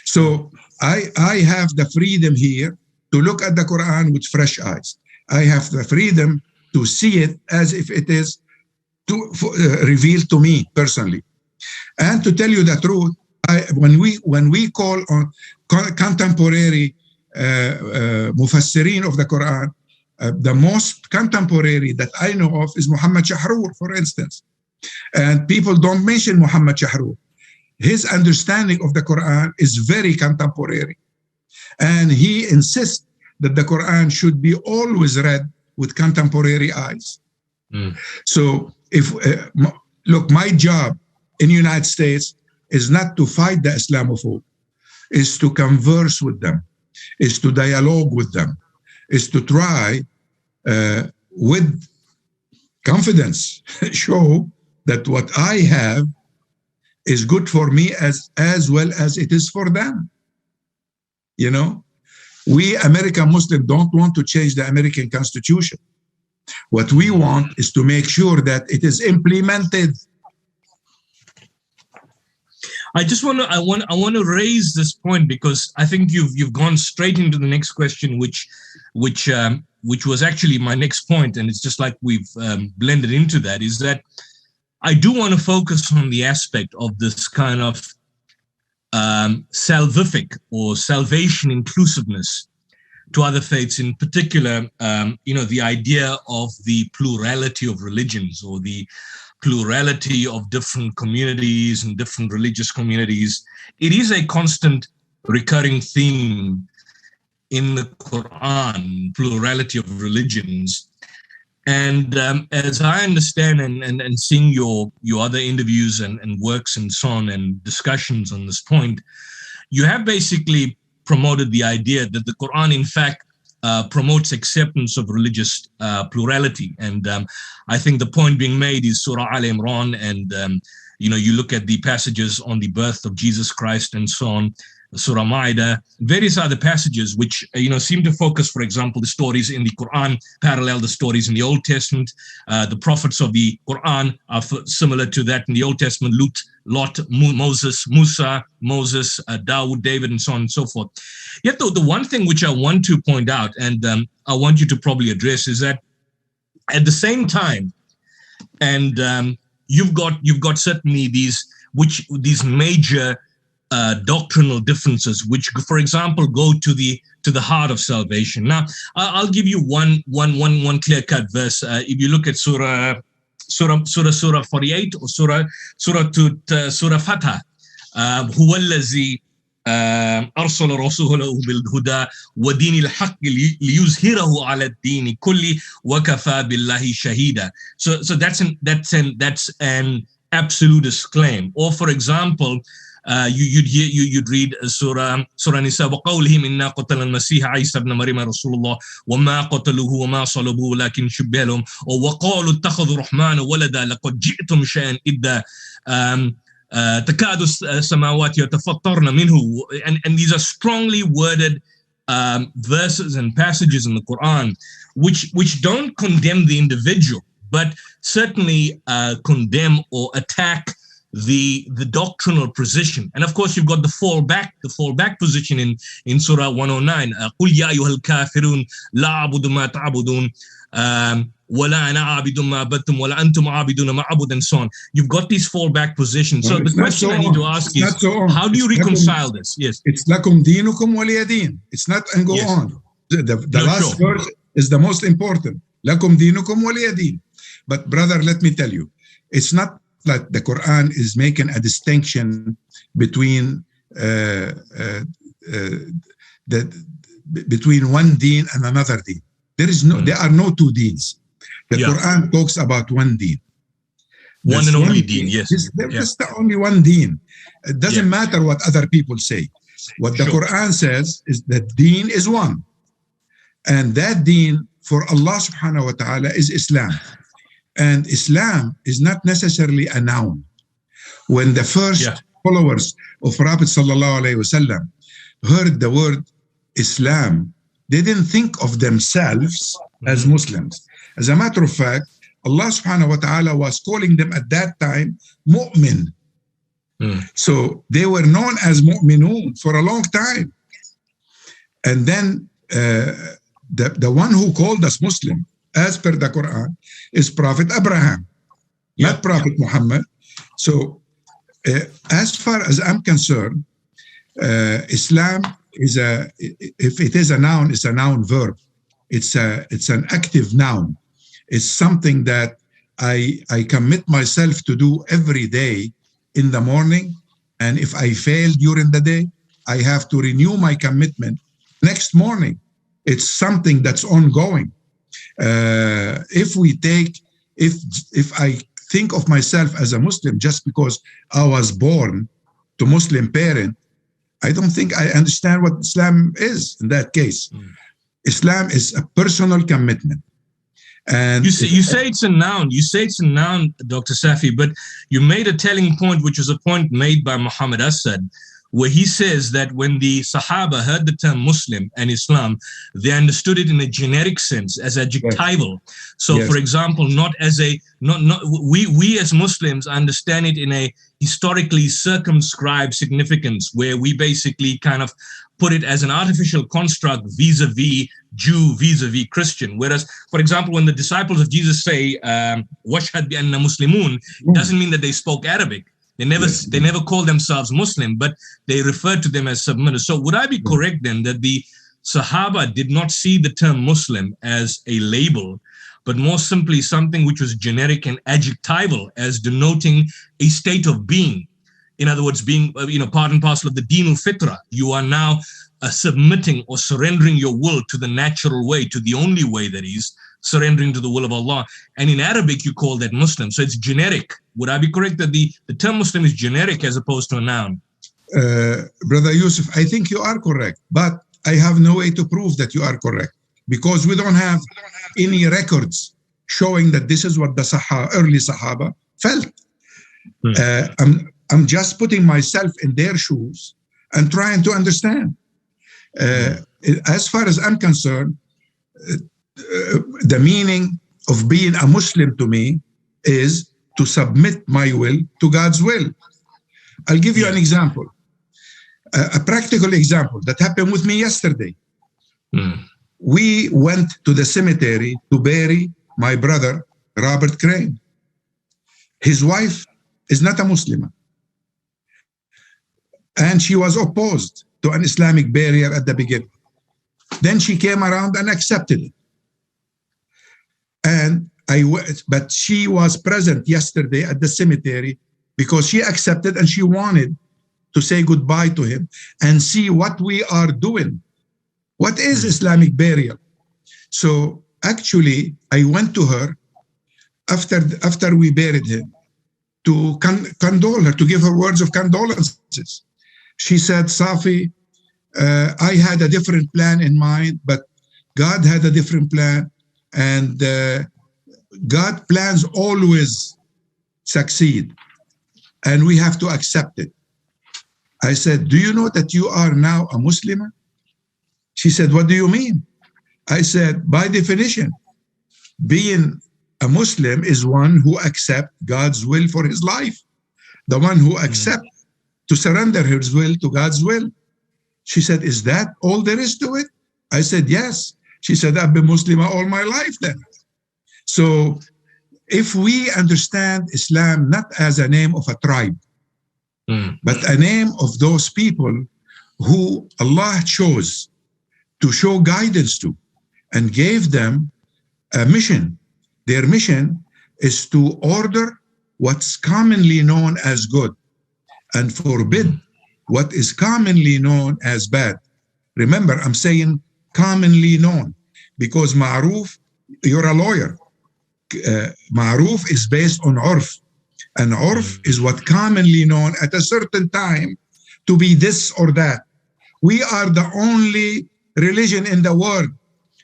So I have the freedom here to look at the Quran with fresh eyes. I have the freedom to see it as if it is revealed to me personally. And to tell you the truth, when we call on contemporary mufassirin of the Quran, the most contemporary that I know of is Muhammad Shahrur, for instance. And people don't mention Muhammad Shahrur. His understanding of the Quran is very contemporary. And he insists that the Quran should be always read with contemporary eyes. So look, my job in the United States is not to fight the Islamophobes, is to converse with them, is to dialogue with them, is to try with confidence show that what I have is good for me as well as it is for them. You know, we American Muslims don't want to change the American Constitution. What we want is to make sure that it is implemented. I want to raise this point because I think you've gone straight into the next question, which was actually my next point, and it's just like we've blended into that. Is that I do want to focus on the aspect of this kind of salvific or salvation inclusiveness to other faiths, in particular, the idea of the plurality of religions or the plurality of different communities and different religious communities. It is a constant recurring theme in the Quran, plurality of religions. And as I understand and seeing your other interviews and works and so on and discussions on this point, you have basically promoted the idea that the Quran, in fact, promotes acceptance of religious plurality. And I think the point being made is Surah Al Imran, and you look at the passages on the birth of Jesus Christ and so on, Surah Ma'idah, various other passages which seem to focus, for example, the stories in the Quran parallel the stories in the Old Testament. The prophets of the Quran are similar to that in the Old Testament: Lot, Moses, Musa, Dawood, David, and so on and so forth. Yet, though, the one thing which I want to point out, and I want you to probably address, is that at the same time, and you've got certainly these major doctrinal differences, which, for example, go to the heart of salvation. Now, I'll give you one clear-cut verse. If you look at Surah 48 or Surah Fatah, هو الذي أرسل رسوله بالهدى ودين الحق ليظهره على الدين كله وكفى بالله شهيدا. So that's an absolutist claim. Or, for example, you'd read Surah Nisa وقولهم إنا قتلنا المسيح عيسى ابن مريم رسول الله وما قتلوه وما صلبوه لكن شبه لهم وقالوا اتخذوا الرحمن ولدا لقد جئتم شيئا إدا تكاد السماوات يتفطرن منه. And these are strongly worded verses and passages in the Quran which don't condemn the individual, but certainly condemn or attack the doctrinal position. And of course, you've got the fallback position in Surah 109. قُلْ يَا أَيُّهَا الْكَافِرُونَ لَا أَعْبُدُ مَا تَعْبُدُونَ وَلَا أَنَا عَابِدٌ مَا عَبَدتُّمْ وَلَا أَنْتُمْ عَابِدُونَ مَا أَعْبُدُ, and so on. You've got these fallback positions. So the question I need to ask is, how do you reconcile this? Yes. It's لَكُمْ دِينُكُمْ وَلِيَ دِينِ. It's not and go on. The last verse is the most important. لَكُمْ دِينُكُمْ وَلِيَ دِينِ. But brother, let me tell you, it's not that the Quran is making a distinction between between one deen and another deen. There are no two deens. The Quran talks about one deen. One and only deen, yes. That's the only one deen. It doesn't matter what other people say. What the Quran says is that deen is one. And that deen for Allah subhanahu wa ta'ala is Islam. And Islam is not necessarily a noun. When the first followers of Prophet sallallahu alaihi wasallam heard the word Islam, they didn't think of themselves as Muslims. As a matter of fact, Allah subhanahu wa ta'ala was calling them at that time mu'min. So they were known as mu'minun for a long time. And then the one who called us Muslim, as per the Quran, is Prophet Abraham, not Prophet Muhammad. So as far as I'm concerned, Islam is if it is a noun, it's a noun verb. It's an active noun. It's something that I commit myself to do every day in the morning. And if I fail during the day, I have to renew my commitment next morning. It's something that's ongoing. If I think of myself as a Muslim just because I was born to Muslim parent, I don't think I understand what Islam is in that case. Islam is a personal commitment. And you say it's a noun. You say it's a noun, Dr. Safi, but you made a telling point, which was a point made by Muhammad Asad, where he says that when the Sahaba heard the term Muslim and Islam, they understood it in a generic sense, as adjectival. Yes. So, yes. For example, not as a we as Muslims understand it in a historically circumscribed significance, where we basically kind of put it as an artificial construct vis-a-vis Jew, vis-a-vis Christian. Whereas, for example, when the disciples of Jesus say "Washhad bi anna Muslimun," it doesn't mean that they spoke Arabic. They never call themselves Muslim, but they refer to them as submitters. So would I be correct then that the Sahaba did not see the term Muslim as a label, but more simply something which was generic and adjectival as denoting a state of being? In other words, being, part and parcel of the Deen al-Fitra. You are now submitting or surrendering your will to the natural way, to the only way that is, surrendering to the will of Allah. And in Arabic, you call that Muslim. So it's generic. Would I be correct that the term Muslim is generic as opposed to a noun? Brother Yusuf, I think you are correct, but I have no way to prove that you are correct, because we don't have any records showing that this is what the early Sahaba felt. I'm just putting myself in their shoes and trying to understand. As far as I'm concerned, the meaning of being a Muslim to me is to submit my will to God's will. I'll give you an example, a practical example that happened with me yesterday. We went to the cemetery to bury my brother, Robert Crane. His wife is not a Muslim, and she was opposed to an Islamic burial at the beginning. Then she came around and accepted it. But she was present yesterday at the cemetery because she accepted and she wanted to say goodbye to him and see what we are doing. What is Islamic burial? So actually, I went to her after we buried him to condole her, to give her words of condolences. She said, Safi, I had a different plan in mind, but God had a different plan, and God plans always succeed, and we have to accept it. I said, do you know that you are now a Muslim? She said, what do you mean? I said, by definition, being a Muslim is one who accepts God's will for his life, the one who accepts to surrender his will to God's will. She said, is that all there is to it? I said, yes. She said, I've been Muslim all my life then. So if we understand Islam not as a name of a tribe, but a name of those people who Allah chose to show guidance to and gave them a mission. Their mission is to order what's commonly known as good and forbid what is commonly known as bad. Remember, I'm saying commonly known because ma'ruf, you're a lawyer. Ma'ruf is based on urf. And urf is what commonly known at a certain time to be this or that. We are the only religion in the world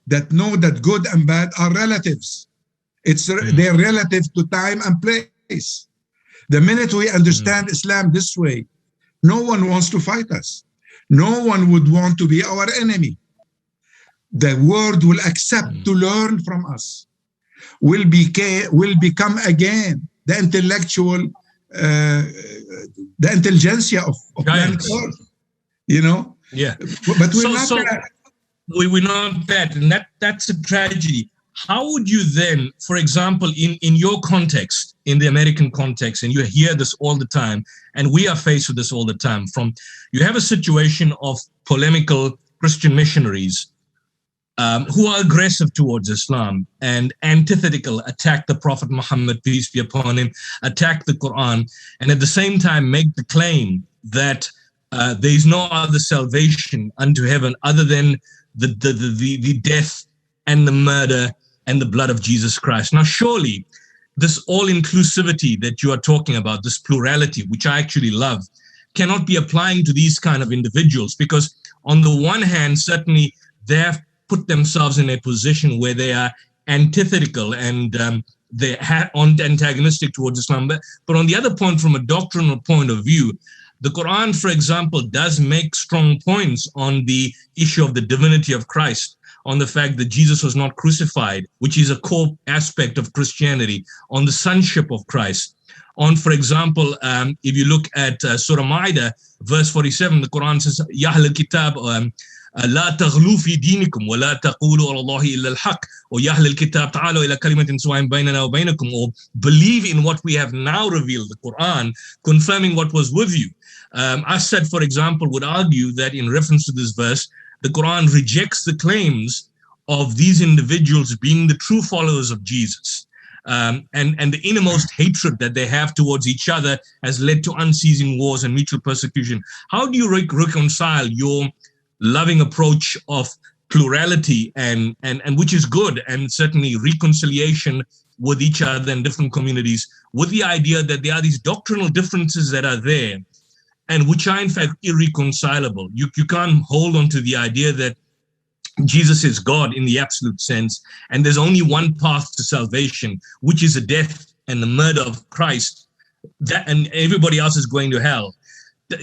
that know that good and bad are relatives. They're relative to time and place. The minute we understand Islam this way, no one wants to fight us. No one would want to be our enemy. The world will accept to learn from us. Will become again the intellectual, the intelligentsia of planet Earth. You know? Yeah. But we're not that. We're not that, and that's a tragedy. How would you then, for example, in your context, in the American context, and you hear this all the time, and we are faced with this all the time, you have a situation of polemical Christian missionaries who are aggressive towards Islam and antithetical, attack the Prophet Muhammad, peace be upon him, attack the Quran, and at the same time make the claim that there is no other salvation unto heaven other than the death and the murder and the blood of Jesus Christ. Now, surely this all-inclusivity that you are talking about, this plurality, which I actually love, cannot be applying to these kind of individuals, because on the one hand, certainly they have put themselves in a position where they are antithetical and they're antagonistic towards Islam. But on the other point, from a doctrinal point of view, The Quran, for example, does make strong points on the issue of the divinity of Christ, on the fact that Jesus was not crucified, which is a core aspect of Christianity, on the sonship of Christ. On, for example, if you look at Surah Ma'idah, verse 47, the Quran says, Ya Ahl al-Kitab, لا تغلوا في دينكم ولا تقولوا على الله إلا الحق ويا أهل الكتاب تعالوا إلى كلمة سواء بيننا وبينكم, or believe in what we have now revealed, the Quran, confirming what was with you. Assad, for example, would argue that in reference to this verse, the Quran rejects the claims of these individuals being the true followers of Jesus. And the innermost hatred that they have towards each other has led to unceasing wars and mutual persecution. How do you reconcile your loving approach of plurality and which is good, and certainly reconciliation with each other and different communities, with the idea that there are these doctrinal differences that are there and which are in fact irreconcilable? You can't hold on to the idea that Jesus is God in the absolute sense, and there's only one path to salvation, which is the death and the murder of Christ, and everybody else is going to hell.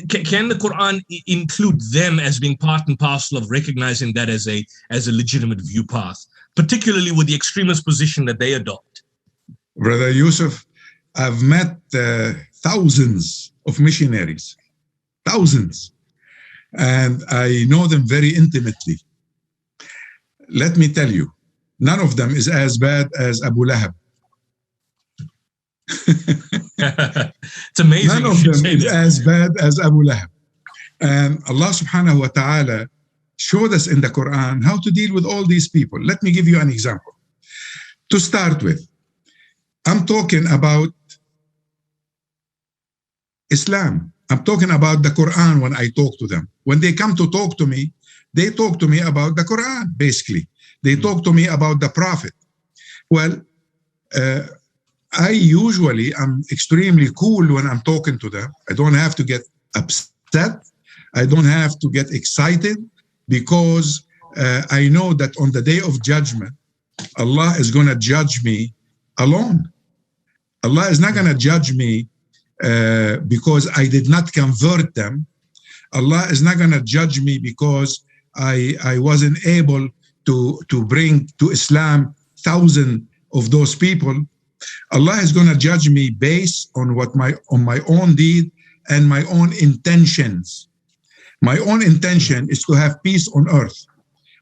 Can the Quran include them as being part and parcel of recognizing that as a legitimate view path, particularly with the extremist position that they adopt? Brother Yusuf, I've met thousands of missionaries, thousands, and I know them very intimately. Let me tell you, none of them is as bad as Abu Lahab. It's amazing. None of them is as bad as Abu Lahab. And Allah subhanahu wa ta'ala showed us in the Quran how to deal with all these people. Let me give you an example. To start with, I'm talking about Islam. I'm talking about the Quran when I talk to them. When they come to talk to me, they talk to me about the Quran, basically. They talk to me about the Prophet. Well, I'm extremely cool when I'm talking to them. I don't have to get upset. I don't have to get excited, because I know that on the day of judgment, Allah is going to judge me alone. Allah is not going to judge me because I did not convert them. Allah is not going to judge me because I wasn't able to bring to Islam thousands of those people. Allah is going to judge me based on my own deed and my own intentions. My own intention is to have peace on earth,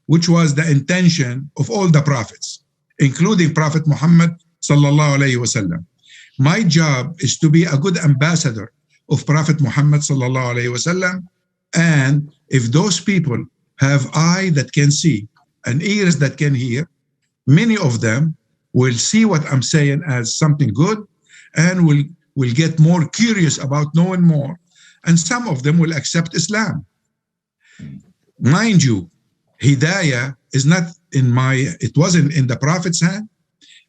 which was the intention of all the prophets, including Prophet Muhammad sallallahu alaihi wasallam. My job is to be a good ambassador of Prophet Muhammad sallallahu alaihi wasallam. And if those people have eyes that can see and ears that can hear, many of them will see what I'm saying as something good and will get more curious about knowing more. And some of them will accept Islam. Mind you, Hidayah is not it wasn't in the Prophet's hand,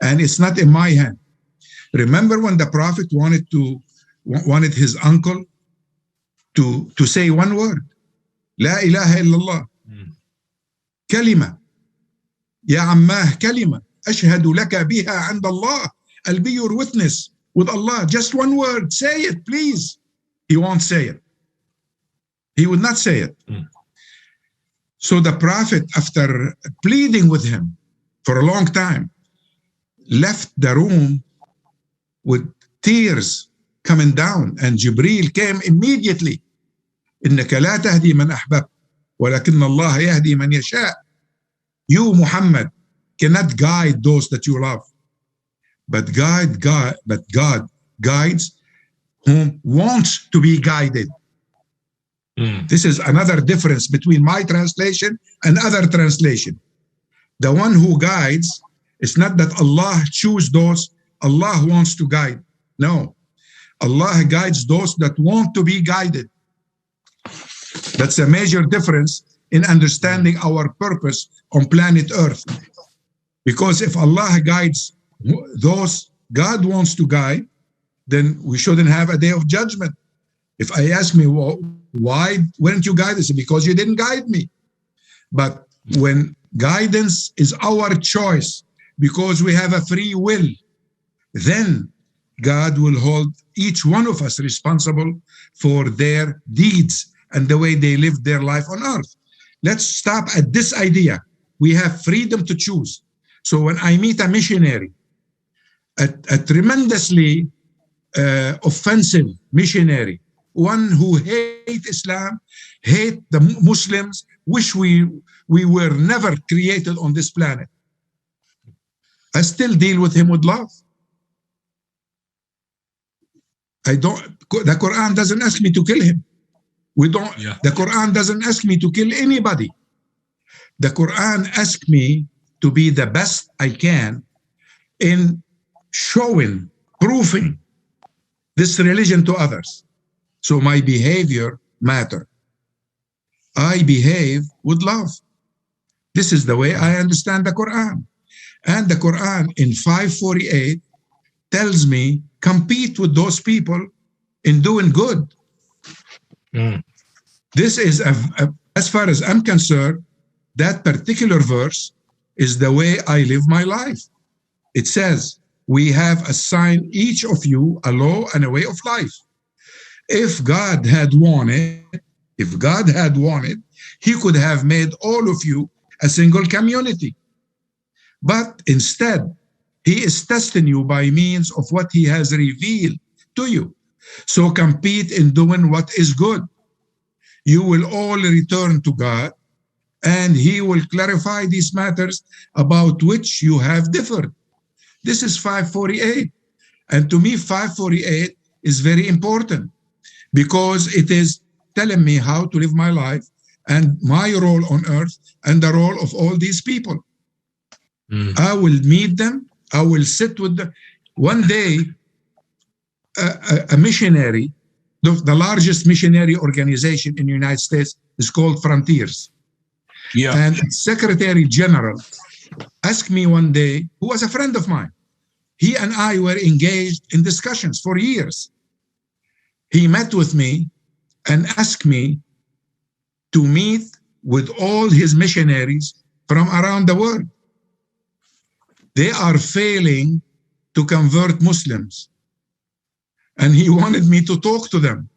and it's not in my hand. Remember when the Prophet wanted his uncle to say one word, La ilaha illallah, kalima, ya ammah kalima, ashhadu laka biha and Allah, I'll be your witness with Allah. Just one word, say it, please. He won't say it. He would not say it. So the Prophet, after pleading with him for a long time, left the room with tears coming down, and Jibreel came immediately. إنك لا تهدي من أحببت ولكن الله يهدي من يشاء. You, Muhammad, cannot guide those that you love, but God guides whom wants to be guided. This is another difference between my translation and other translation. The one who guides, it's not that Allah chooses those Allah wants to guide. No, Allah guides those that want to be guided. That's a major difference in understanding our purpose on planet Earth. Because if Allah guides those God wants to guide, then we shouldn't have a day of judgment. If I ask me, well, why weren't you guide us? Because you didn't guide me. But when guidance is our choice, because we have a free will, then God will hold each one of us responsible for their deeds and the way they live their life on earth. Let's stop at this idea. We have freedom to choose. So when I meet a missionary, a tremendously offensive missionary, one who hate Islam, hate the Muslims, wish we were never created on this planet, I still deal with him with love. The Quran doesn't ask me to kill him. The Quran doesn't ask me to kill anybody. The Quran asks me to be the best I can in showing, proving this religion to others. So my behavior matters. I behave with love. This is the way I understand the Quran. And the Quran in 548 tells me, compete with those people in doing good. This is, as far as I'm concerned, that particular verse is the way I live my life. It says, we have assigned each of you a law and a way of life. If God had wanted, he could have made all of you a single community. But instead, he is testing you by means of what he has revealed to you. So compete in doing what is good. You will all return to God, and he will clarify these matters about which you have differed. This is 548. And to me, 548 is very important because it is telling me how to live my life and my role on earth and the role of all these people. I will meet them. I will sit with them. One day, a missionary, the largest missionary organization in the United States is called Frontiers. And Secretary General asked me one day, who was a friend of mine. He and I were engaged in discussions for years. He met with me and asked me to meet with all his missionaries from around the world. They are failing to convert Muslims. And he wanted me to talk to them.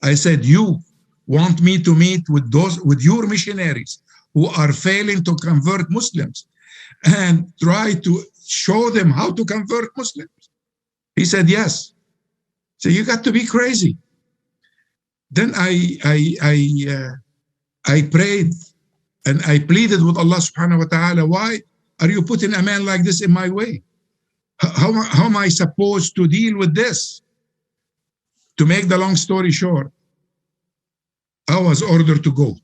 I said, you want me to meet with your missionaries who are failing to convert Muslims and try to show them how to convert Muslims? He said, yes. So you got to be crazy. Then I prayed and I pleaded with Allah subhanahu wa ta'ala, why are you putting a man like this in my way? How am I supposed to deal with this? To make the long story short, I was ordered to go.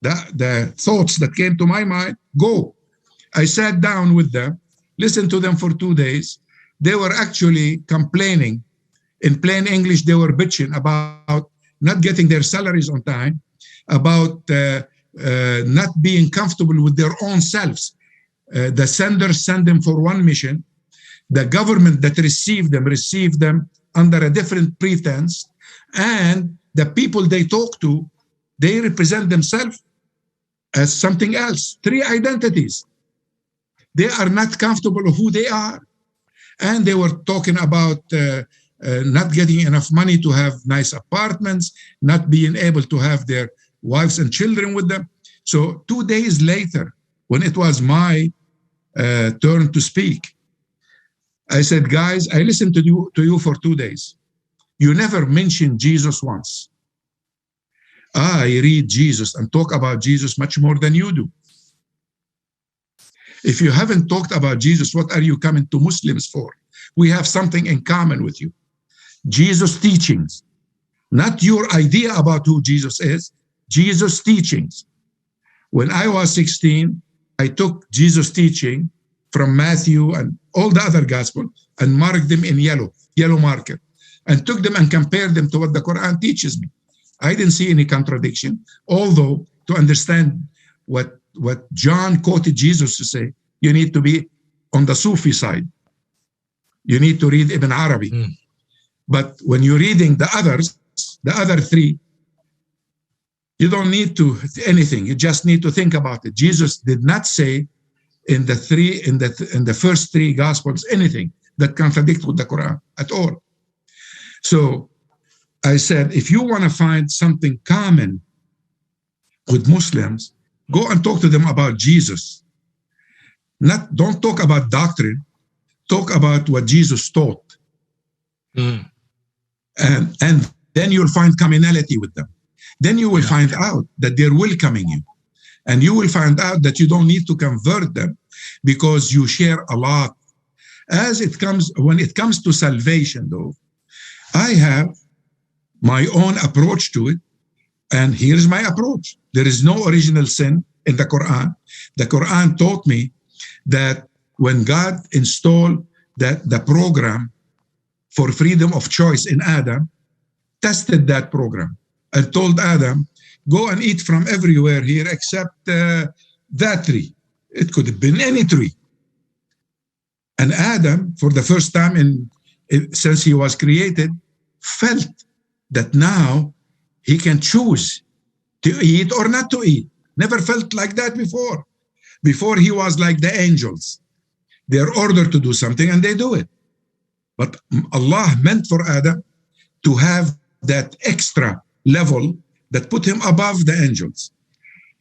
The thoughts that came to my mind, go. I sat down with them, listened to them for 2 days. They were actually complaining. In plain English, they were bitching about not getting their salaries on time, about not being comfortable with their own selves. The senders sent them for one mission. The government that received them under a different pretense. And the people they talk to, they represent themselves as something else. 3 identities. They are not comfortable with who they are. And they were talking about not getting enough money to have nice apartments, not being able to have their wives and children with them. So 2 days later, when it was my turn to speak, I said, guys, I listened to you for 2 days. You never mentioned Jesus once. I read Jesus and talk about Jesus much more than you do. If you haven't talked about Jesus, what are you coming to Muslims for? We have something in common with you. Jesus' teachings, not your idea about who Jesus is, Jesus' teachings. When I was 16, I took Jesus' teaching from Matthew and all the other gospel and marked them in yellow marker, and took them and compared them to what the Quran teaches me. I didn't see any contradiction, although to understand what John quoted Jesus to say, you need to be on the Sufi side. You need to read Ibn Arabi. But when you're reading the others, the other 3, you don't need to anything. You just need to think about it. Jesus did not say in the first 3 gospels anything that contradict with the Quran at all. So I said, if you want to find something common with Muslims, go and talk to them about Jesus. Don't talk about doctrine. Talk about what Jesus taught. And then you'll find commonality with them. Then you will find out that they're welcoming you. And you will find out that you don't need to convert them because you share a lot. When it comes to salvation, though, I have my own approach to it. And here's my approach. There is no original sin in the Quran. The Quran taught me that when God installed the program for freedom of choice in Adam, tested that program and told Adam, go and eat from everywhere here except that tree. It could have been any tree. And Adam, for the first time since he was created, felt that now he can choose to eat or not to eat. Never felt like that before. Before he was like the angels. They're ordered to do something and they do it. But Allah meant for Adam to have that extra level that put him above the angels.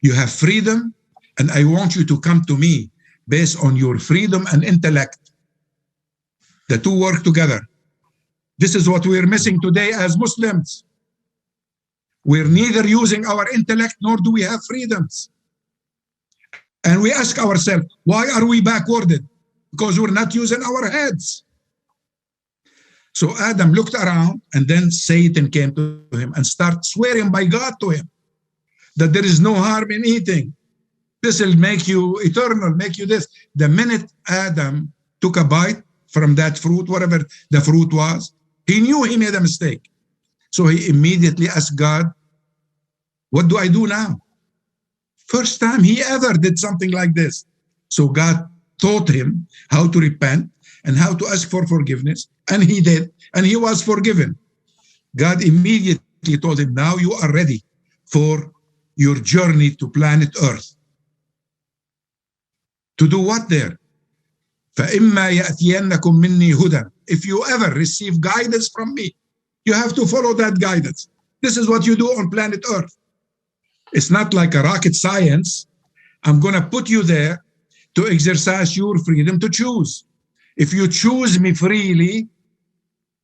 You have freedom, and I want you to come to me based on your freedom and intellect. The two work together. This is what we're missing today as Muslims. We're neither using our intellect nor do we have freedoms. And we ask ourselves, why are we backwarded? Because we're not using our heads. So Adam looked around, and then Satan came to him and started swearing by God to him that there is no harm in eating. This will make you eternal, make you this. The minute Adam took a bite from that fruit, whatever the fruit was, he knew he made a mistake. So he immediately asked God, what do I do now? First time he ever did something like this. So God taught him how to repent and how to ask for forgiveness. And he did. And he was forgiven. God immediately told him, now you are ready for your journey to planet Earth. To do what there? فَإِمَّا يَأْتِيَنَّكُم مِّنِّي هُدًى. If you ever receive guidance from me, you have to follow that guidance. This is what you do on planet Earth. It's not like a rocket science. I'm going to put you there to exercise your freedom to choose. If you choose me freely,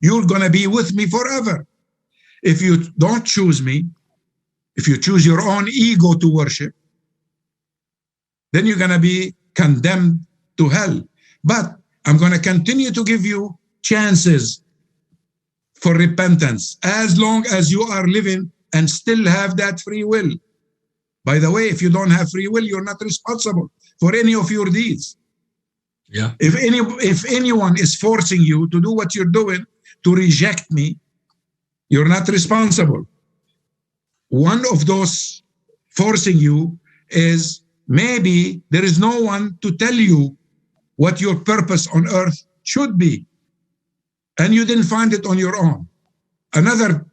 you're going to be with me forever. If you don't choose me, if you choose your own ego to worship, then you're going to be condemned to hell. But I'm going to continue to give you chances for repentance as long as you are living and still have that free will. By the way, if you don't have free will, you're not responsible for any of your deeds. Yeah. If anyone is forcing you to do what you're doing, to reject me, you're not responsible. One of those forcing you is maybe there is no one to tell you what your purpose on earth should be, and you didn't find it on your own. Another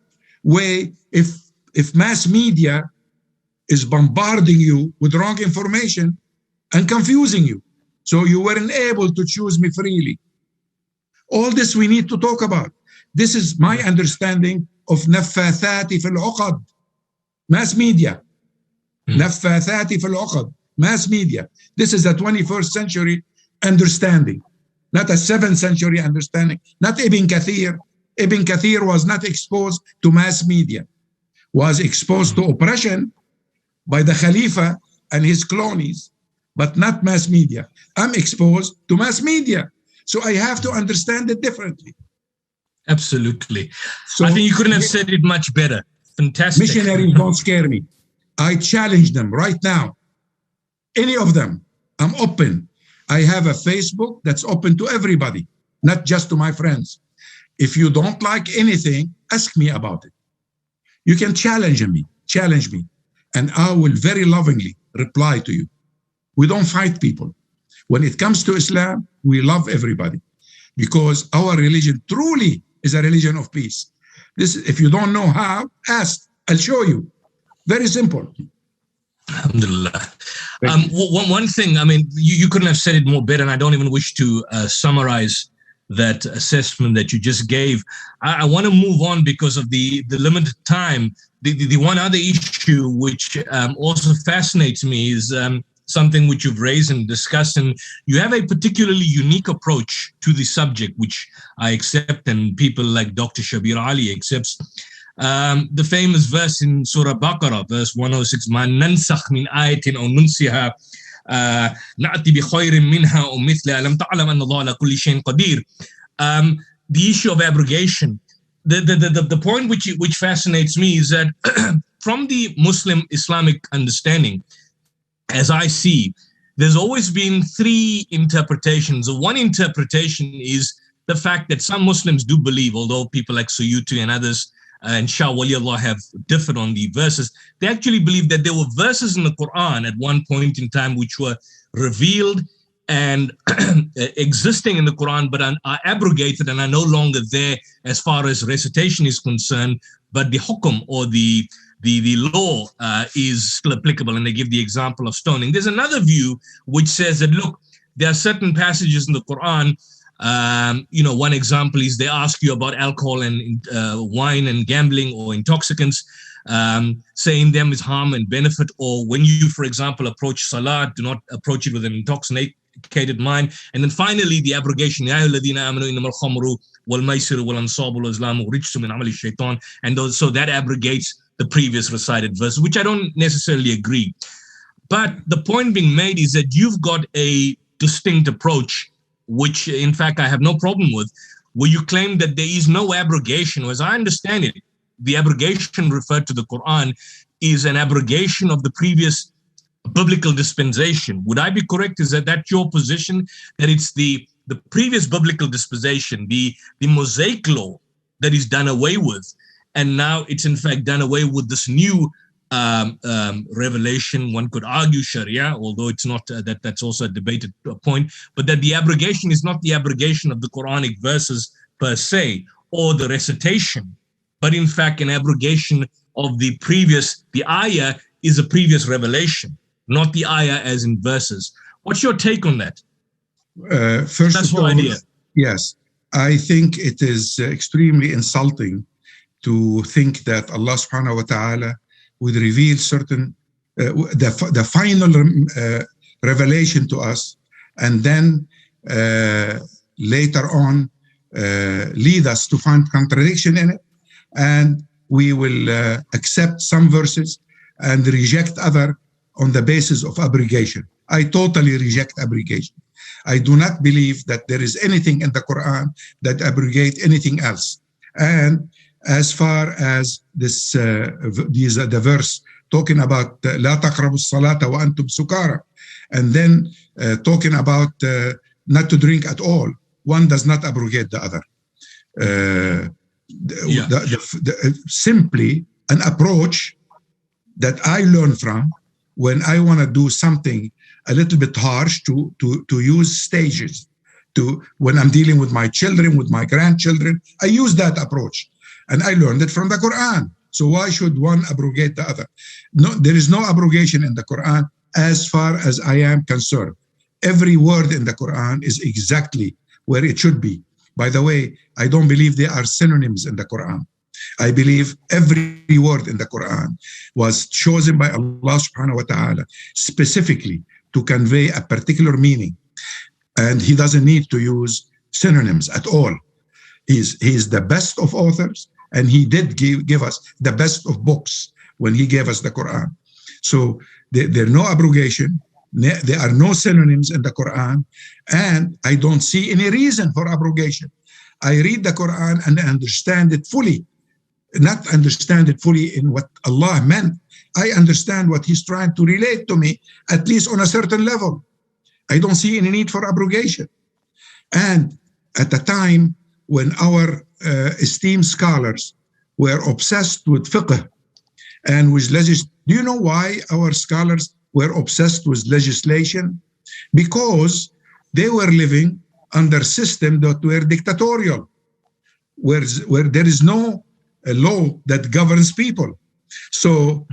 way, if mass media is bombarding you with wrong information and confusing you, so you weren't able to choose me freely. All this we need to talk about. This is my understanding of نفاثات في العقد. Mass media. نفاثات في العقد. Mass media. This is a 21st century understanding, not a 7th century understanding. Not Ibn Kathir. Ibn Kathir was not exposed to mass media, was exposed to oppression by the Khalifa and his cronies, but not mass media. I'm exposed to mass media, so I have to understand it differently. Absolutely. So I think you couldn't have said it much better. Fantastic. Missionaries don't scare me. I challenge them right now. Any of them, I'm open. I have a Facebook that's open to everybody, not just to my friends. If you don't like anything, ask me about it. You can challenge me, and I will very lovingly reply to you. We don't fight people. When it comes to Islam, we love everybody because our religion truly is a religion of peace. This, if you don't know how, ask. I'll show you. Very simple. Alhamdulillah. One thing, I mean, you couldn't have said it more better, and I don't even wish to summarize that assessment that you just gave. I want to move on because of the limited time. The one other issue which also fascinates me is something which you've raised and discussed, and you have a particularly unique approach to the subject, which I accept, and people like Dr. Shabir Ali accepts. The famous verse in Surah Baqarah, verse 106, مَا نَنْسَخْ مِنْ آيَةٍ أَوْ نُنْسِهَا نَأْتِ بِخَيْرٍ مِنْهَا أَوْ مِثْلِهَا أَلَمْ تَعْلَمْ أَنَّ اللَّهَ عَلَى كُلِّ شَيْءٍ قَدِيرٌ. The issue of abrogation. The point which fascinates me is that from the Muslim Islamic understanding, as I see, there's always been three interpretations. One interpretation is the fact that some Muslims do believe, although people like Suyuti and others and Shah Waliullah have differed on the verses, they actually believe that there were verses in the Quran at one point in time which were revealed and existing in the Quran, but are abrogated and are no longer there as far as recitation is concerned, but the hukum or the law is still applicable, and they give the example of stoning. There's another view which says that, look, there are certain passages in the Quran. One example is they ask you about alcohol and wine and gambling or intoxicants, saying them is harm and benefit. Or when you, for example, approach salat, do not approach it with an intoxicated mind. And then finally, the abrogation, and so that abrogates the previous recited verse, which I don't necessarily agree. But the point being made is that you've got a distinct approach, which in fact I have no problem with, where you claim that there is no abrogation. As I understand it, the abrogation referred to the Quran is an abrogation of the previous biblical dispensation. Would I be correct? Is that your position, that it's the previous biblical dispensation, the Mosaic law, that is done away with, and now it's in fact done away with this new revelation? One could argue Sharia, although it's not, that's also a debated point, but that the abrogation is not the abrogation of the Quranic verses per se, or the recitation, but in fact an abrogation of the ayah is a previous revelation, not the ayah as in verses. What's your take on that? First That's of all, idea. Yes, I think it is extremely insulting to think that Allah subhanahu wa ta'ala would reveal certain, the final revelation to us, and then later on lead us to find contradiction in it, and we will accept some verses and reject other on the basis of abrogation. I totally reject abrogation. I do not believe that there is anything in the Quran that abrogates anything else. And as far as this, the verse talking about لا تقربوا الصلاة وأنتم سكارى, and then talking about not to drink at all, one does not abrogate the other. Simply an approach that I learn from when I want to do something a little bit harsh, to use stages. When I'm dealing with my children, with my grandchildren, I use that approach. And I learned it from the Quran. So why should one abrogate the other? No, there is no abrogation in the Quran as far as I am concerned. Every word in the Quran is exactly where it should be. By the way, I don't believe there are synonyms in the Quran. I believe every word in the Quran was chosen by Allah subhanahu wa ta'ala specifically to convey a particular meaning. And he doesn't need to use synonyms at all. He's the best of authors, and he did give us the best of books when he gave us the Quran. So there are no abrogation, there are no synonyms in the Quran, and I don't see any reason for abrogation. I read the Quran and understand it fully. Not understand it fully in what Allah meant. I understand what he's trying to relate to me, at least on a certain level. I don't see any need for abrogation. And at the time when our esteemed scholars were obsessed with fiqh and with legislation, do you know why our scholars were obsessed with legislation? Because they were living under systems that were dictatorial, where there is no law that governs people. So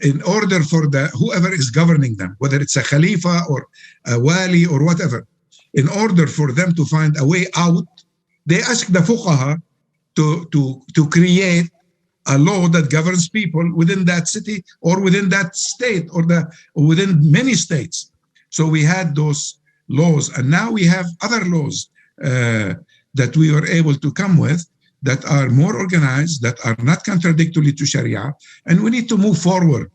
in order for whoever is governing them, whether it's a Khalifa or a Wali or whatever, in order for them to find a way out, they ask the fuqaha to create a law that governs people within that city or within that state or within many states. So we had those laws, and now we have other laws that we were able to come with that are more organized, that are not contradictory to Sharia, and we need to move forward.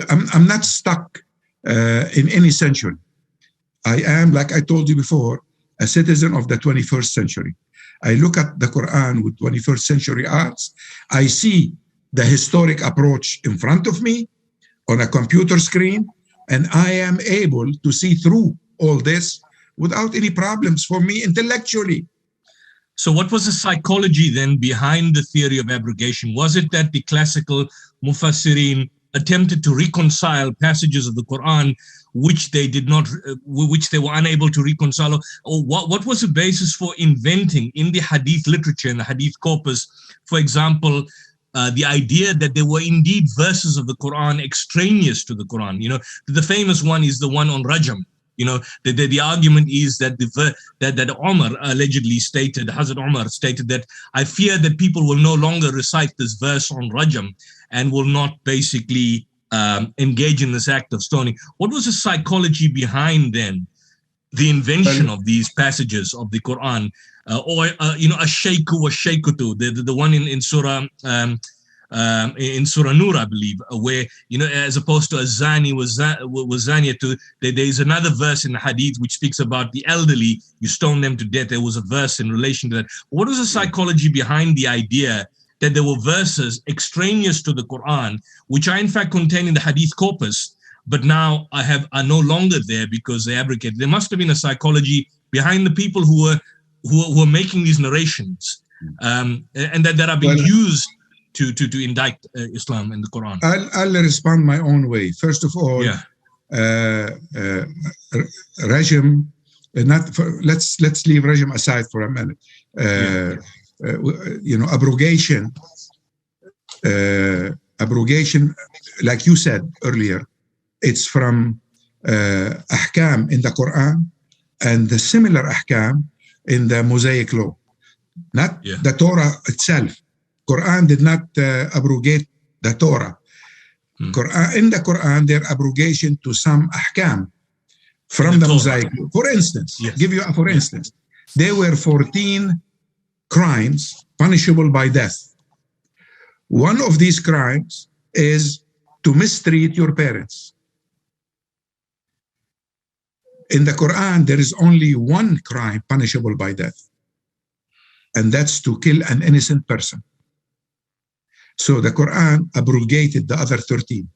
I'm not stuck in any century. I am, like I told you before, a citizen of the 21st century. I look at the Quran with 21st century eyes. I see the historic approach in front of me on a computer screen, and I am able to see through all this without any problems for me intellectually. So what was the psychology then behind the theory of abrogation? Was it that the classical Mufassirin attempted to reconcile passages of the Quran which they were unable to reconcile? Or what was the basis for inventing in the hadith literature, in the hadith corpus, for example, the idea that there were indeed verses of the Quran extraneous to the Quran? You know, the famous one is the one on Rajam. You know, the argument is that that Umar allegedly stated, Hazrat Umar stated that I fear that people will no longer recite this verse on Rajam and will not basically engage in this act of stoning. What was the psychology behind then the invention of these passages of the Quran, or a shaykhu or shaykhutu, the one in Surah in Surah Nur, I believe, where, you know, as opposed to a zani was zaniyatu, there is another verse in the hadith which speaks about the elderly, you stone them to death. There was a verse in relation to that. What was the psychology behind the idea that there were verses extraneous to the Quran, which are in fact contained in the hadith corpus, but now are no longer there because they abrogated? There must have been a psychology behind the people who were making these narrations, and that are being used to indict Islam and the Quran. I'll respond my own way. First of all, Rajam. Let's leave Rajam aside for a minute. Abrogation. Abrogation, like you said earlier, it's from ahkam in the Quran and the similar ahkam in the Mosaic law, not the Torah itself. Quran did not abrogate the Torah. In the Quran, there are abrogation to some ahkam from the Mosaic law. For instance, for instance, there were 14 crimes punishable by death. One of these crimes is to mistreat your parents. In the Quran, there is only one crime punishable by death, and that's to kill an innocent person. So the Quran abrogated the other 13.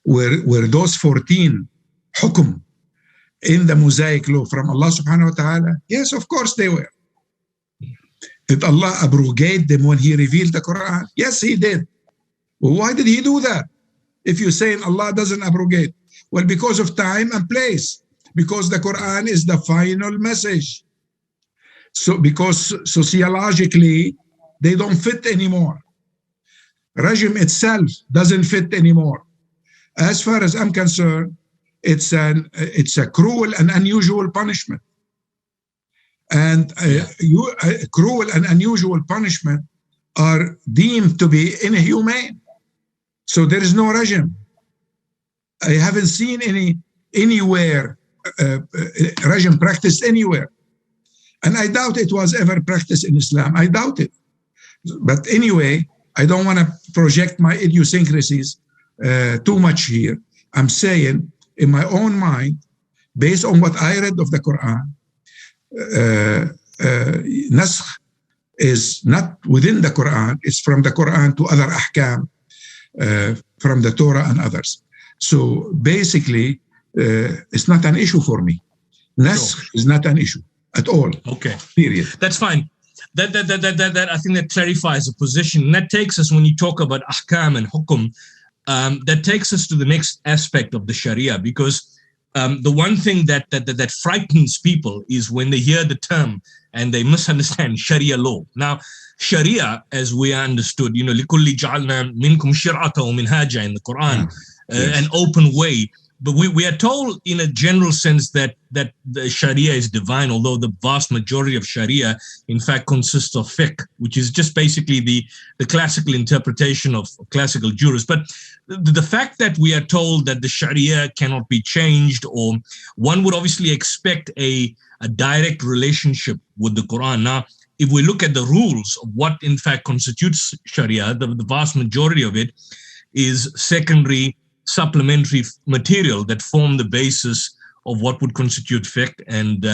Were those 14 hukum in the Mosaic law from Allah subhanahu wa ta'ala? Yes, of course they were. Did Allah abrogate them when He revealed the Quran? Yes, He did. Well, why did He do that? If you're saying Allah doesn't abrogate, well, because of time and place, because the Quran is the final message. So because sociologically, they don't fit anymore. Rajam itself doesn't fit anymore. As far as I'm concerned, it's a cruel and unusual punishment. And cruel and unusual punishment are deemed to be inhumane. So there is no Rajam. I haven't seen anywhere Rajam practiced anywhere. And I doubt it was ever practiced in Islam. I doubt it. But anyway, I don't want to project my idiosyncrasies too much here. I'm saying, in my own mind, based on what I read of the Quran, Nasakh is not within the Quran, it's from the Quran to other ahkam, from the Torah and others. So basically, it's not an issue for me. Nasakh is not an issue at all. Okay. Period. That's fine. That I think that clarifies the position. And that takes us, when you talk about ahkam and hukum, that takes us to the next aspect of the Sharia, because the one thing that frightens people is when they hear the term and they misunderstand Sharia law. Now, Sharia, as we understood, لِكُلِّ جَعَلْنَا مِنْكُمْ شِرْعَةً وَمِنْهَاجًا in the Quran, an open way. But we are told in a general sense that the Sharia is divine, although the vast majority of Sharia, in fact, consists of fiqh, which is just basically the classical interpretation of classical jurists. But the fact that we are told that the Sharia cannot be changed, or one would obviously expect a direct relationship with the Quran. Now, if we look at the rules of what in fact constitutes Sharia, the vast majority of it is secondary supplementary material that form the basis of what would constitute fiqh, and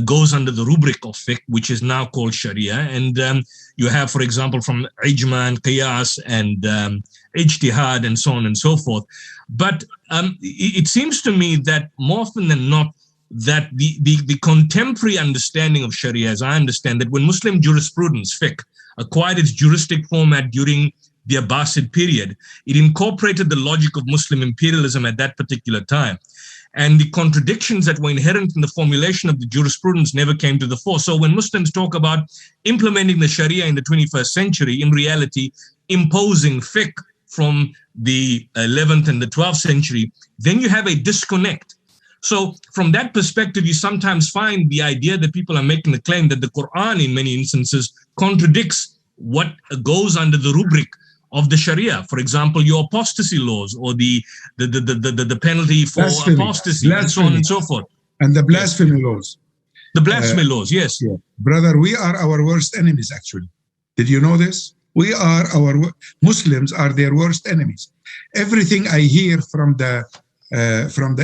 goes under the rubric of fiqh, which is now called Sharia. And you have, for example, from ijma and qiyas and ijtihad and so on and so forth. But it seems to me that more often than not, that the contemporary understanding of Sharia, as I understand that when Muslim jurisprudence, fiqh, acquired its juristic format during the Abbasid period, it incorporated the logic of Muslim imperialism at that particular time. And the contradictions that were inherent in the formulation of the jurisprudence never came to the fore. So when Muslims talk about implementing the Sharia in the 21st century, in reality, imposing fiqh from the 11th and the 12th century, then you have a disconnect. So from that perspective, you sometimes find the idea that people are making the claim that the Quran in many instances contradicts what goes under the rubric of the Sharia. For example, your apostasy laws, or the penalty for apostasy, and so on and so forth. And the blasphemy laws. The blasphemy laws, yes. Yeah. Brother, we are our worst enemies, actually. Did you know this? Muslims are their worst enemies. Everything I hear from the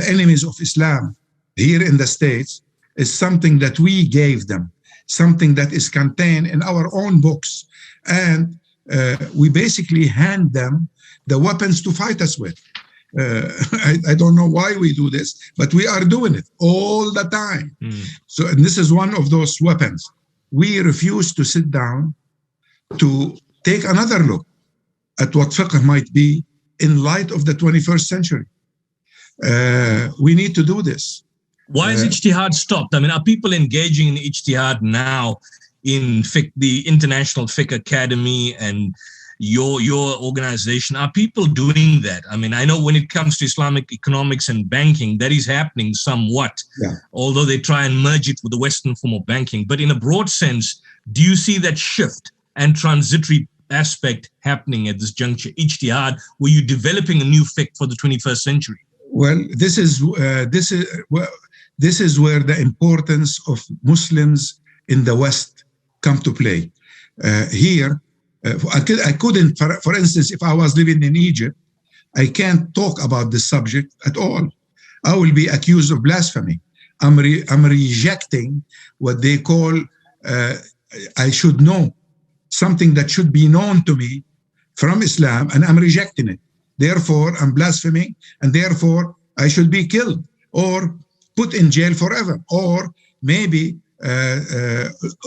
enemies of Islam here in the States is something that we gave them, something that is contained in our own books. And we basically hand them the weapons to fight us with. I don't know why we do this, but we are doing it all the time. So, and this is one of those weapons. We refuse to sit down to take another look at what fiqh might be in light of the 21st century. We need to do this. Why is ijtihad stopped? I mean, are people engaging in ijtihad now in fiqh, the International Fiqh Academy and your organization? Are people doing that? I mean, I know when it comes to Islamic economics and banking, that is happening somewhat, although they try and merge it with the Western form of banking. But in a broad sense, do you see that shift and transitory aspect happening at this juncture? Ijtihad, were you developing a new fiqh for the 21st century? Well, this is where the importance of Muslims in the West come to play. Here, I couldn't, for instance, if I was living in Egypt, I can't talk about this subject at all. I will be accused of blasphemy. I'm rejecting what they call, I should know, something that should be known to me from Islam, and I'm rejecting it. Therefore, I'm blaspheming, and therefore I should be killed or put in jail forever, or maybe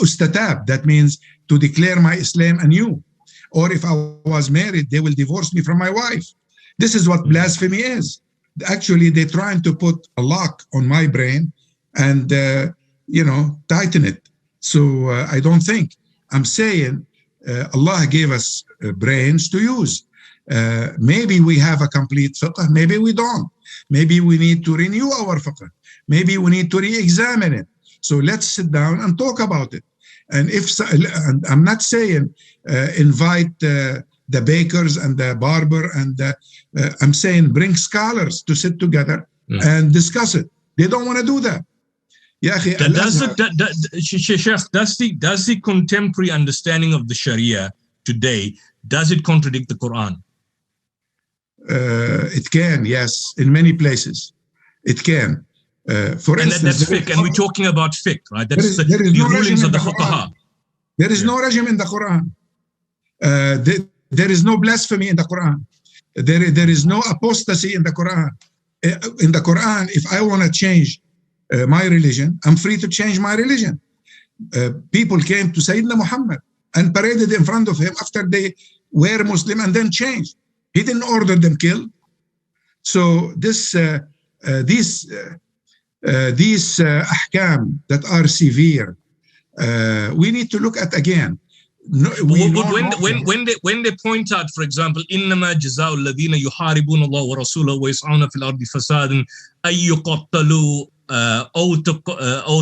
ustatab, that means to declare my Islam anew. Or if I was married, they will divorce me from my wife. This is what blasphemy is. Actually, they're trying to put a lock on my brain and, tighten it. So I don't think. I'm saying Allah gave us brains to use. Maybe we have a complete fiqh, maybe we don't. Maybe we need to renew our fiqh. Maybe we need to re-examine it. So let's sit down and talk about it. And and I'm not saying invite the bakers and the barber, and I'm saying bring scholars to sit together and discuss it. They don't want to do that. Does the contemporary understanding of the Sharia today, does it contradict the Quran? It can, yes, in many places. It can. For instance, that's fiqh, and we're talking about fiqh, right? That's the rulings of the fuqaha. There is no regime in the Quran. There is no blasphemy in the Quran. There is no apostasy in the Quran. In the Quran, if I want to change my religion, I'm free to change my religion. People came to Sayyidina Muhammad and paraded in front of him after they were Muslim and then changed. He didn't order them killed. So these ahkam that are severe, we need to look at again. No, when they point out, for example, إنما جزاء الذين يحاربون الله ورسوله ويسعون في الأرض فسادا أن يقتلوا أو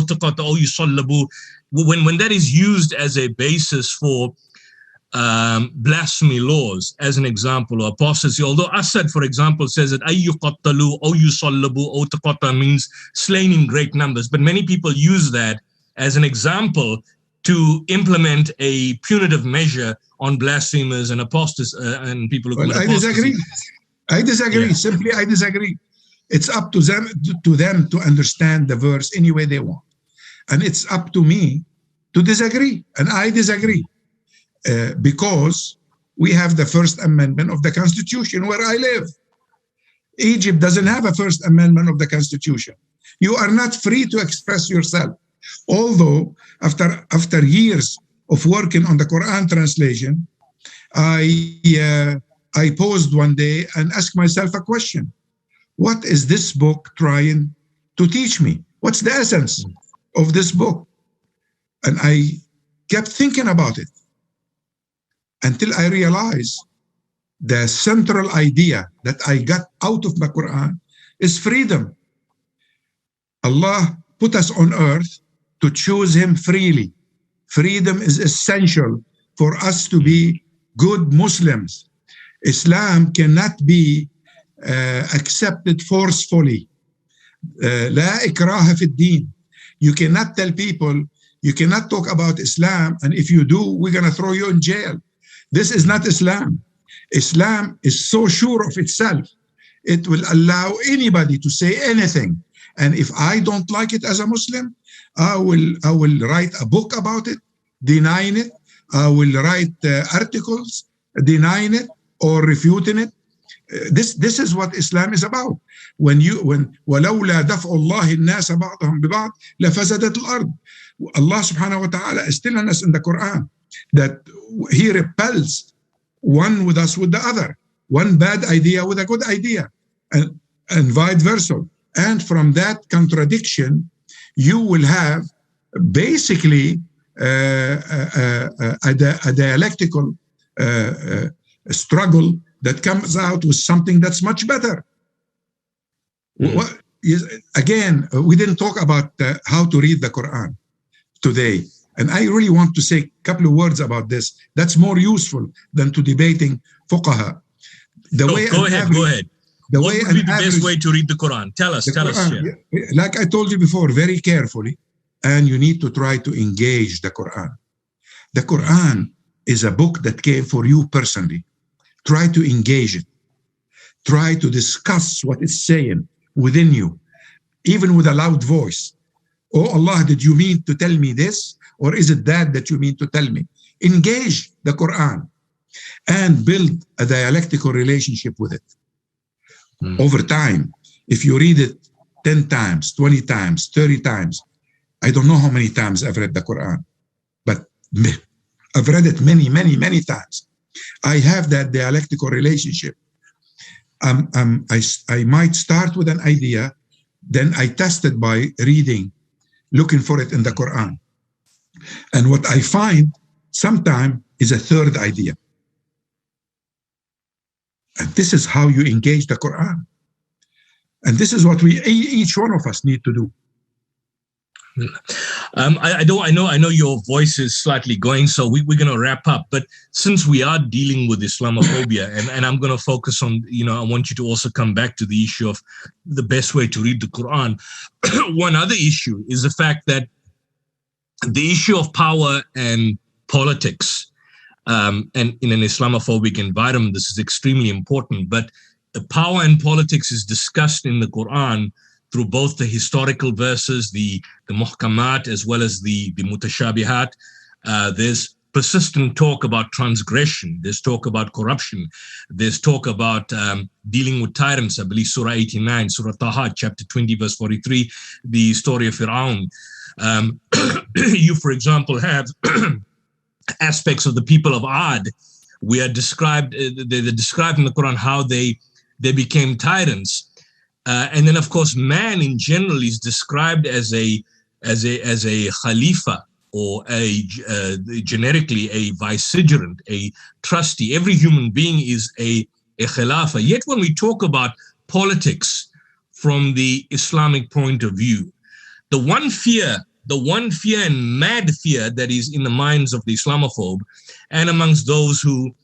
تقتلوا أو يصلبوا, when that is used as a basis for blasphemy laws, as an example, or apostasy, although Assad, for example, says that أن يقتلوا أو يصلبوا أو تقتلوا means slain in great numbers, but many people use that as an example to implement a punitive measure on blasphemers and apostates and people who commit apostasy. I disagree. Yeah. Simply, I disagree. It's up to them to understand the verse any way they want. And it's up to me to disagree. And I disagree because we have the First Amendment of the Constitution where I live. Egypt doesn't have a First Amendment of the Constitution. You are not free to express yourself. Although after years of working on the Quran translation, I paused one day and asked myself a question. What is this book trying to teach me? What's the essence of this book? And I kept thinking about it until I realized the central idea that I got out of the Quran is freedom. Allah put us on earth to choose him freely. Freedom is essential for us to be good Muslims. Islam cannot be accepted forcefully. لا إكراه في الدين. You cannot tell people, you cannot talk about Islam, and if you do, we're going to throw you in jail. This is not Islam. Islam is so sure of itself, it will allow anybody to say anything. And if I don't like it as a Muslim, I will write a book about it, denying it. I will write articles denying it or refuting it. This is what Islam is about. When ولولا دفع الله الناس بعضهم ببعض لفسدت الأرض. Allah subhanahu wa ta'ala is telling us in the Quran that he repels one with us with the other, one bad idea with a good idea, and vice versa. And from that contradiction, you will have basically a dialectical struggle that comes out with something that's much better. Again, we didn't talk about how to read the Quran today. And I really want to say a couple of words about this. That's more useful than to debating fuqaha. Go ahead. What would be the best way to read the Quran? Tell us. Yeah. Like I told you before, very carefully, and you need to try to engage the Quran. The Quran is a book that came for you personally. Try to engage it. Try to discuss what it's saying within you, even with a loud voice. Oh Allah, did you mean to tell me this? Or is it that you mean to tell me? Engage the Quran and build a dialectical relationship with it. Over time, if you read it 10 times, 20 times, 30 times, I don't know how many times I've read the Quran, but I've read it many, many, many times. I have that dialectical relationship. I might start with an idea, then I test it by reading, looking for it in the Quran. And what I find sometimes is a third idea. And this is how you engage the Quran. And this is what each one of us need to do. I know your voice is slightly going, so we're going to wrap up. But since we are dealing with Islamophobia, and I'm going to focus on, I want you to also come back to the issue of the best way to read the Quran. One other issue is the fact that the issue of power and politics, and in an Islamophobic environment, this is extremely important. But the power and politics is discussed in the Quran through both the historical verses, the muhkamat, as well as the mutashabihat. There's persistent talk about transgression. There's talk about corruption. There's talk about dealing with tyrants. I believe Surah 89, Surah Taha, chapter 20, verse 43, the story of Fir'aun. You, for example, have aspects of the people of Ad. They're described in the Quran how they became tyrants. And then, of course, man in general is described as a khalifa, or generically a vicegerent, a trustee. Every human being is a khilafah. Yet when we talk about politics from the Islamic point of view, the one fear and mad fear that is in the minds of the Islamophobe and amongst those who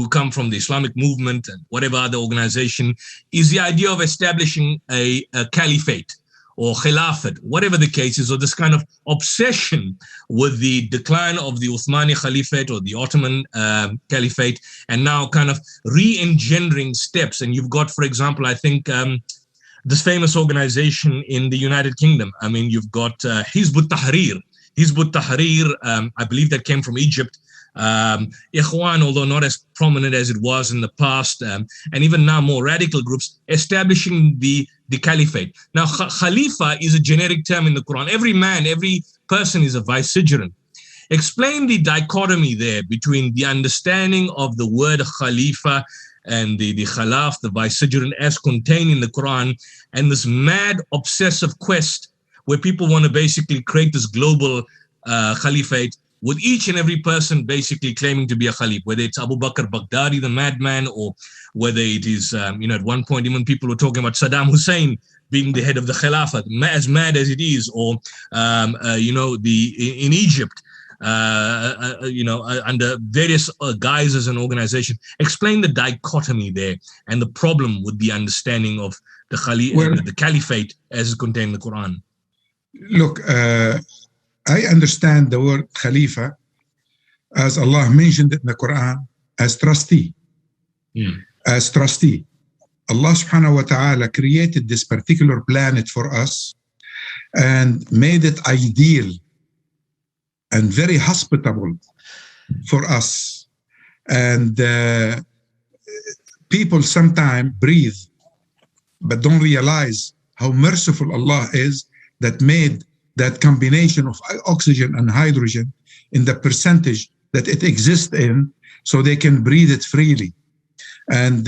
come from the Islamic movement and whatever other organization is the idea of establishing a caliphate or khilafat, whatever the case is, or this kind of obsession with the decline of the Uthmani Caliphate or the Ottoman Caliphate, and now kind of re-engendering steps. And you've got, for example, I think this famous organization in the United Kingdom. I mean, you've got Hizb ut-Tahrir. Hizb ut-Tahrir, I believe that came from Egypt. Ikhwan, although not as prominent as it was in the past, and even now more radical groups establishing the caliphate. Now, Khalifa is a generic term in the Quran. Every person is a vicegerent. Explain the dichotomy there between the understanding of the word Khalifa and the Khalaf, the vicegerent, as contained in the Quran, and this mad obsessive quest where people want to basically create this global Caliphate, with each and every person basically claiming to be a Khalif, whether it's Abu Bakr Baghdadi, the madman, or whether it is, at one point, even people were talking about Saddam Hussein being the head of the Khilafah, as mad as it is, or, in Egypt, under various guises and organizations. Explain the dichotomy there and the problem with the understanding of the Caliphate as contained in the Quran. Look, I understand the word Khalifa as Allah mentioned it in the Quran as trustee. As trustee. Allah subhanahu wa ta'ala created this particular planet for us and made it ideal and very hospitable for us. And people sometimes breathe but don't realize how merciful Allah is that made that combination of oxygen and hydrogen in the percentage that it exists in, so they can breathe it freely. And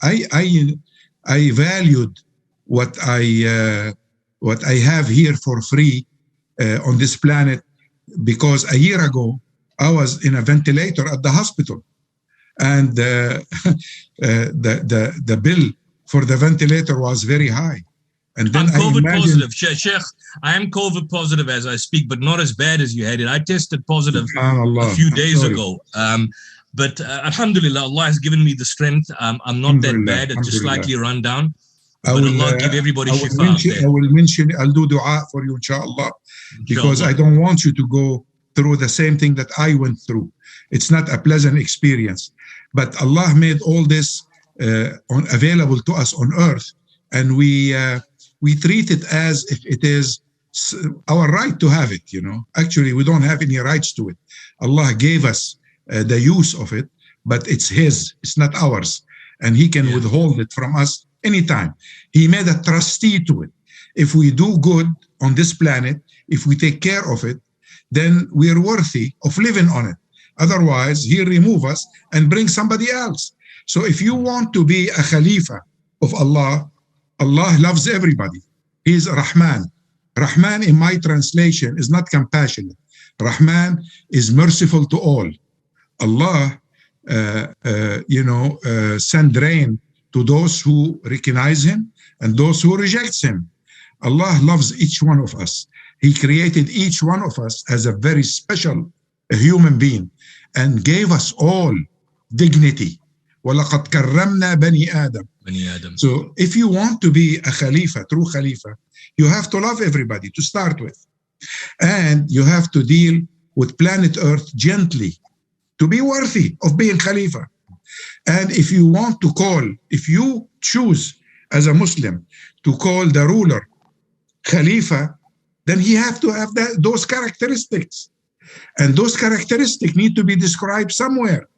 I valued what I have here for free on this planet, because a year ago I was in a ventilator at the hospital, and the bill for the ventilator was very high. And then I'm COVID positive, Sheikh. I am COVID positive as I speak, but not as bad as you had it. I tested positive a few days ago. But alhamdulillah, Allah has given me the strength. I'm not that bad. I'm just slightly run down. But Allah give everybody shifa out there. I'll do dua for you, inshallah, because I don't want you to go through the same thing that I went through. It's not a pleasant experience. But Allah made all this available to us on earth, and we treat it as if it is our right to have it, Actually, we don't have any rights to it. Allah gave us the use of it, but it's His, it's not ours. And He can withhold it from us anytime. He made a trustee to it. If we do good on this planet, if we take care of it, then we're worthy of living on it. Otherwise, He'll remove us and bring somebody else. So if you want to be a Khalifa of Allah, Allah loves everybody. He is Rahman. Rahman in my translation is not compassionate. Rahman is merciful to all. Allah, send rain to those who recognize Him and those who reject Him. Allah loves each one of us. He created each one of us as a very special human being and gave us all dignity. وَلَقَدْ كَرَّمْنَا بَنِي آدَمَ. So if you want to be a Khalifa, true Khalifa, you have to love everybody to start with. And you have to deal with planet Earth gently to be worthy of being Khalifa. And if you choose as a Muslim to call the ruler Khalifa, then he has to have those characteristics. And those characteristics need to be described somewhere.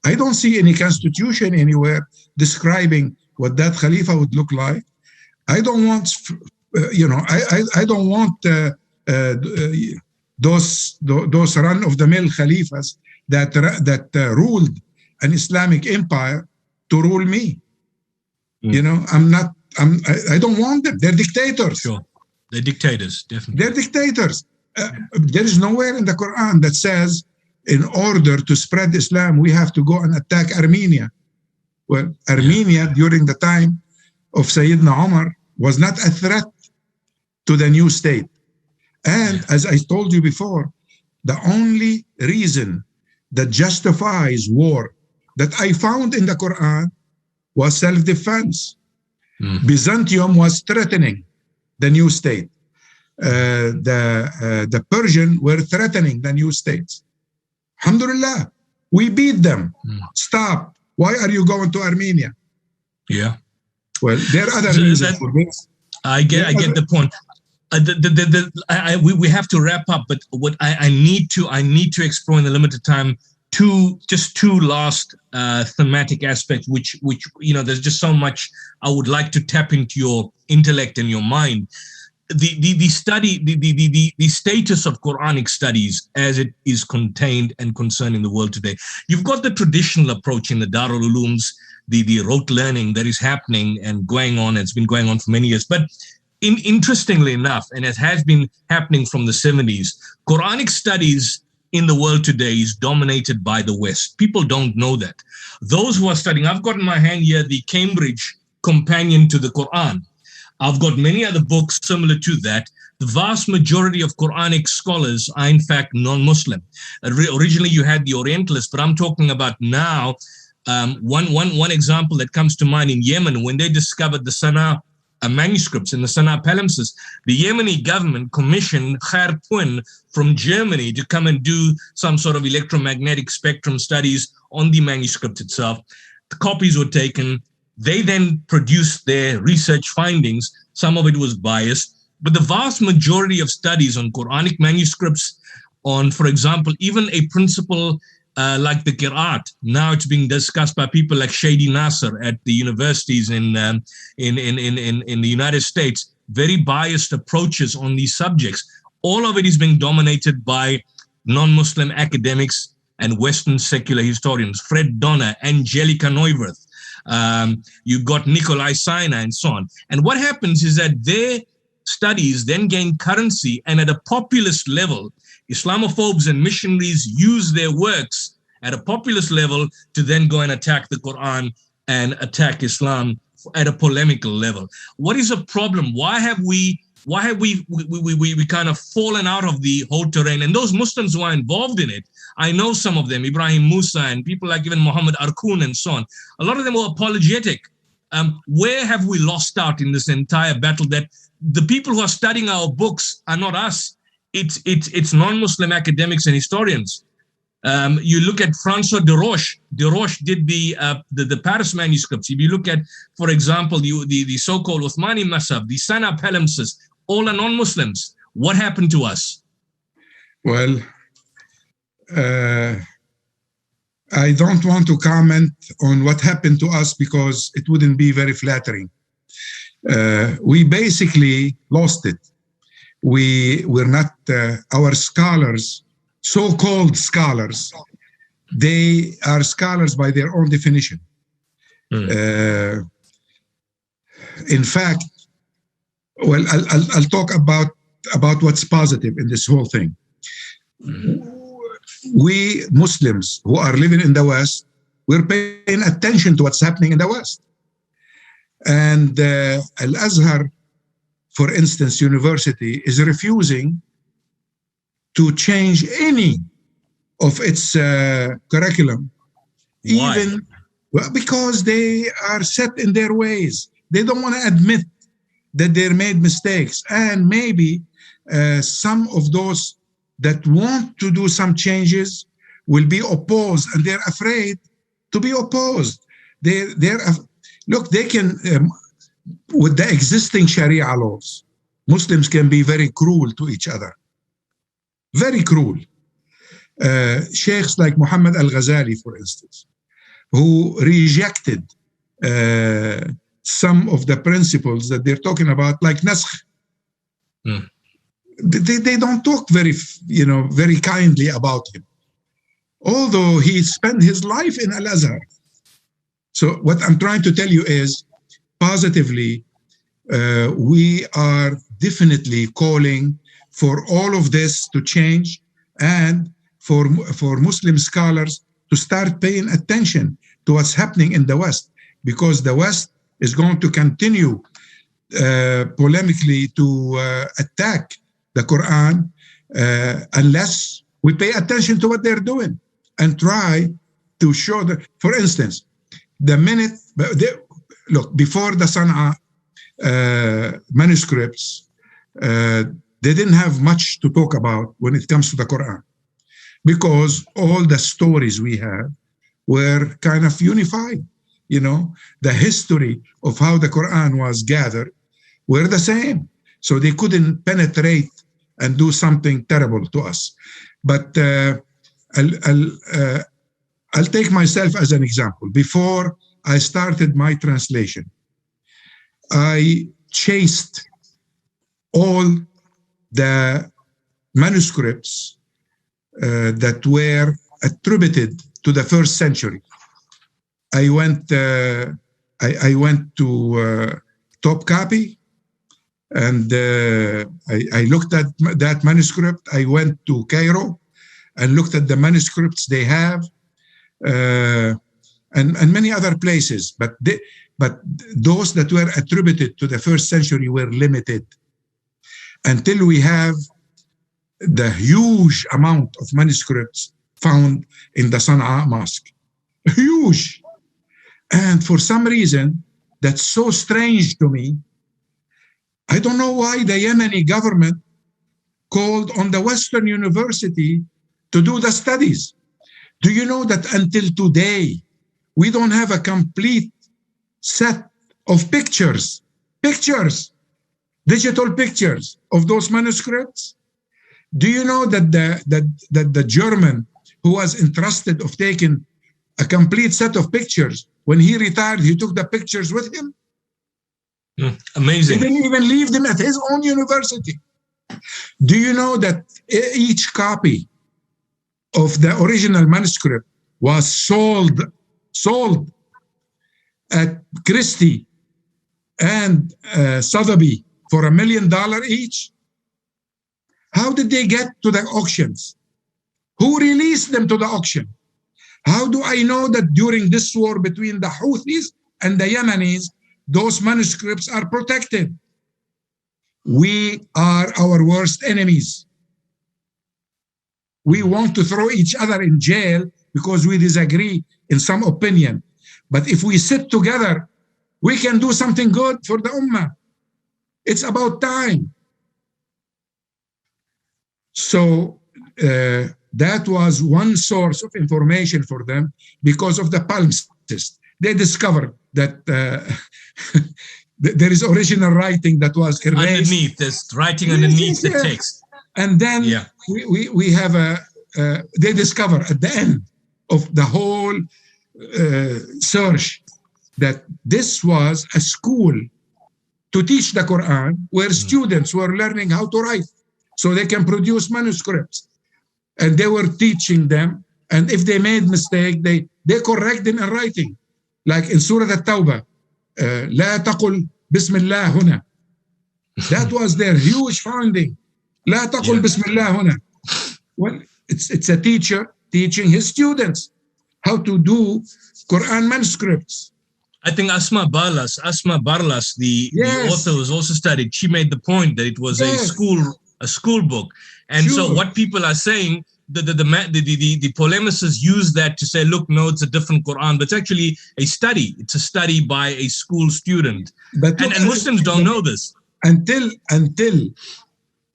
I don't see any constitution anywhere describing what that Khalifa would look like. I don't want, I don't want those run-of-the-mill Khalifas that ruled an Islamic empire to rule me. I don't want them. They're dictators. Sure. They're dictators, definitely. They're dictators. There is nowhere in the Quran that says, in order to spread Islam, we have to go and attack Armenia. Well, Armenia during the time of Sayyidina Umar was not a threat to the new state. And as I told you before, the only reason that justifies war that I found in the Quran was self-defense. Byzantium was threatening the new state. The Persian were threatening the new states. Alhamdulillah, we beat them. Stop. Why are you going to Armenia? Yeah. Well, there are other reasons for this. I get the point. We have to wrap up, but what I need to explore in the limited time two last thematic aspects, which there's just so much I would like to tap into your intellect and your mind. The status of Quranic studies as it is contained and concerned in the world today. You've got the traditional approach in the Darul Ulooms, the rote learning that is happening and going on. It's been going on for many years. But interestingly enough, and it has been happening from the 70s, Quranic studies in the world today is dominated by the West. People don't know that. Those who are studying, I've got in my hand here the Cambridge Companion to the Quran. I've got many other books similar to that. The vast majority of Quranic scholars are in fact non-Muslim. Originally you had the Orientalists, but I'm talking about now. One example that comes to mind in Yemen, when they discovered the Sana'a manuscripts in the Sana'a palimpsest, the Yemeni government commissioned Khair Twin from Germany to come and do some sort of electromagnetic spectrum studies on the manuscript itself. The copies were taken. They then produced their research findings. Some of it was biased, but the vast majority of studies on Quranic manuscripts, on, for example, even a principle like the Qira'at, now it's being discussed by people like Shady Nasser at the universities in the United States, very biased approaches on these subjects. All of it is being dominated by non-Muslim academics and Western secular historians, Fred Donner, Angelica Neuwirth. You've got Nikolai Sina and so on. And what happens is that their studies then gain currency, and at a populist level, Islamophobes and missionaries use their works at a populist level to then go and attack the Quran and attack Islam at a polemical level. What is a problem? Why have we kind of fallen out of the whole terrain? And those Muslims who are involved in it, I know some of them, Ibrahim Musa and people like even Muhammad Arkoon and so on. A lot of them were apologetic. Where have we lost out in this entire battle that the people who are studying our books are not us? It's non-Muslim academics and historians. You look at François de Roche. De Roche did the Paris manuscripts. If you look at, for example, the so-called Uthmani Masab, the Sana'a palimpsest, all are non-Muslims. What happened to us? Well, I don't want to comment on what happened to us because it wouldn't be very flattering. We basically lost it. We're not, our scholars, so-called scholars, they are scholars by their own definition. In fact, well, I'll talk about what's positive in this whole thing. We Muslims who are living in the West, we're paying attention to what's happening in the West. And Al-Azhar, for instance, university is refusing to change any of its curriculum. Why? Even well, because they are set in their ways. They don't want to admit that they made mistakes. And maybe some of those that want to do some changes will be opposed, and they're afraid to be opposed. Look, they can, with the existing Sharia laws, Muslims can be very cruel to each other. Very cruel. Sheikhs like Muhammad al-Ghazali, for instance, who rejected some of the principles that they're talking about, like naskh. They don't talk very kindly about him, although he spent his life in Al-Azhar. So what I'm trying to tell you is, positively, we are definitely calling for all of this to change and for Muslim scholars to start paying attention to what's happening in the West, because the West is going to continue polemically to attack the Quran unless we pay attention to what they're doing and try to show that. For instance, the minute look, before the Sana'a manuscripts, they didn't have much to talk about when it comes to the Quran, because all the stories we have were kind of unified. The history of how the Quran was gathered were the same. So they couldn't penetrate and do something terrible to us. But I'll take myself as an example. Before I started my translation, I chased all the manuscripts that were attributed to the first century. I went to Topkapi, and I looked at that manuscript. I went to Cairo and looked at the manuscripts they have, and many other places. But those that were attributed to the first century were limited until we have the huge amount of manuscripts found in the Sana'a mosque. Huge. And for some reason, that's so strange to me. I don't know why the Yemeni government called on the Western University to do the studies. Do you know that until today, we don't have a complete set of pictures, digital pictures of those manuscripts? Do you know that the German who was entrusted of taking a complete set of pictures, when he retired, he took the pictures with him? Amazing. He didn't even leave them at his own university. Do you know that each copy of the original manuscript was sold at Christie and Sotheby for $1 million each? How did they get to the auctions? Who released them to the auction? How do I know that during this war between the Houthis and the Yemenis, those manuscripts are protected? We are our worst enemies. We want to throw each other in jail because we disagree in some opinion. But if we sit together, we can do something good for the Ummah. It's about time. So that was one source of information for them because of the palimpsest. They discovered that there is original writing that was erased. Underneath, there's writing underneath the text. And then we have they discover at the end of the whole search that this was a school to teach the Quran where students were learning how to write so they can produce manuscripts. And they were teaching them, and if they made mistake, they correct them in writing. Like in Surah At-Tawbah, لا تقل بسم الله هنا. That was their huge finding. لا تقل بسم الله هنا. Well, it's a teacher teaching his students how to do Quran manuscripts. I think Asma Barlas, the author, was also studied. She made the point that it was a school book. And so what people are saying, the polemicists use that to say, look, no, it's a different Quran, but it's actually a study. It's a study by a school student. But and Muslims don't know this. Until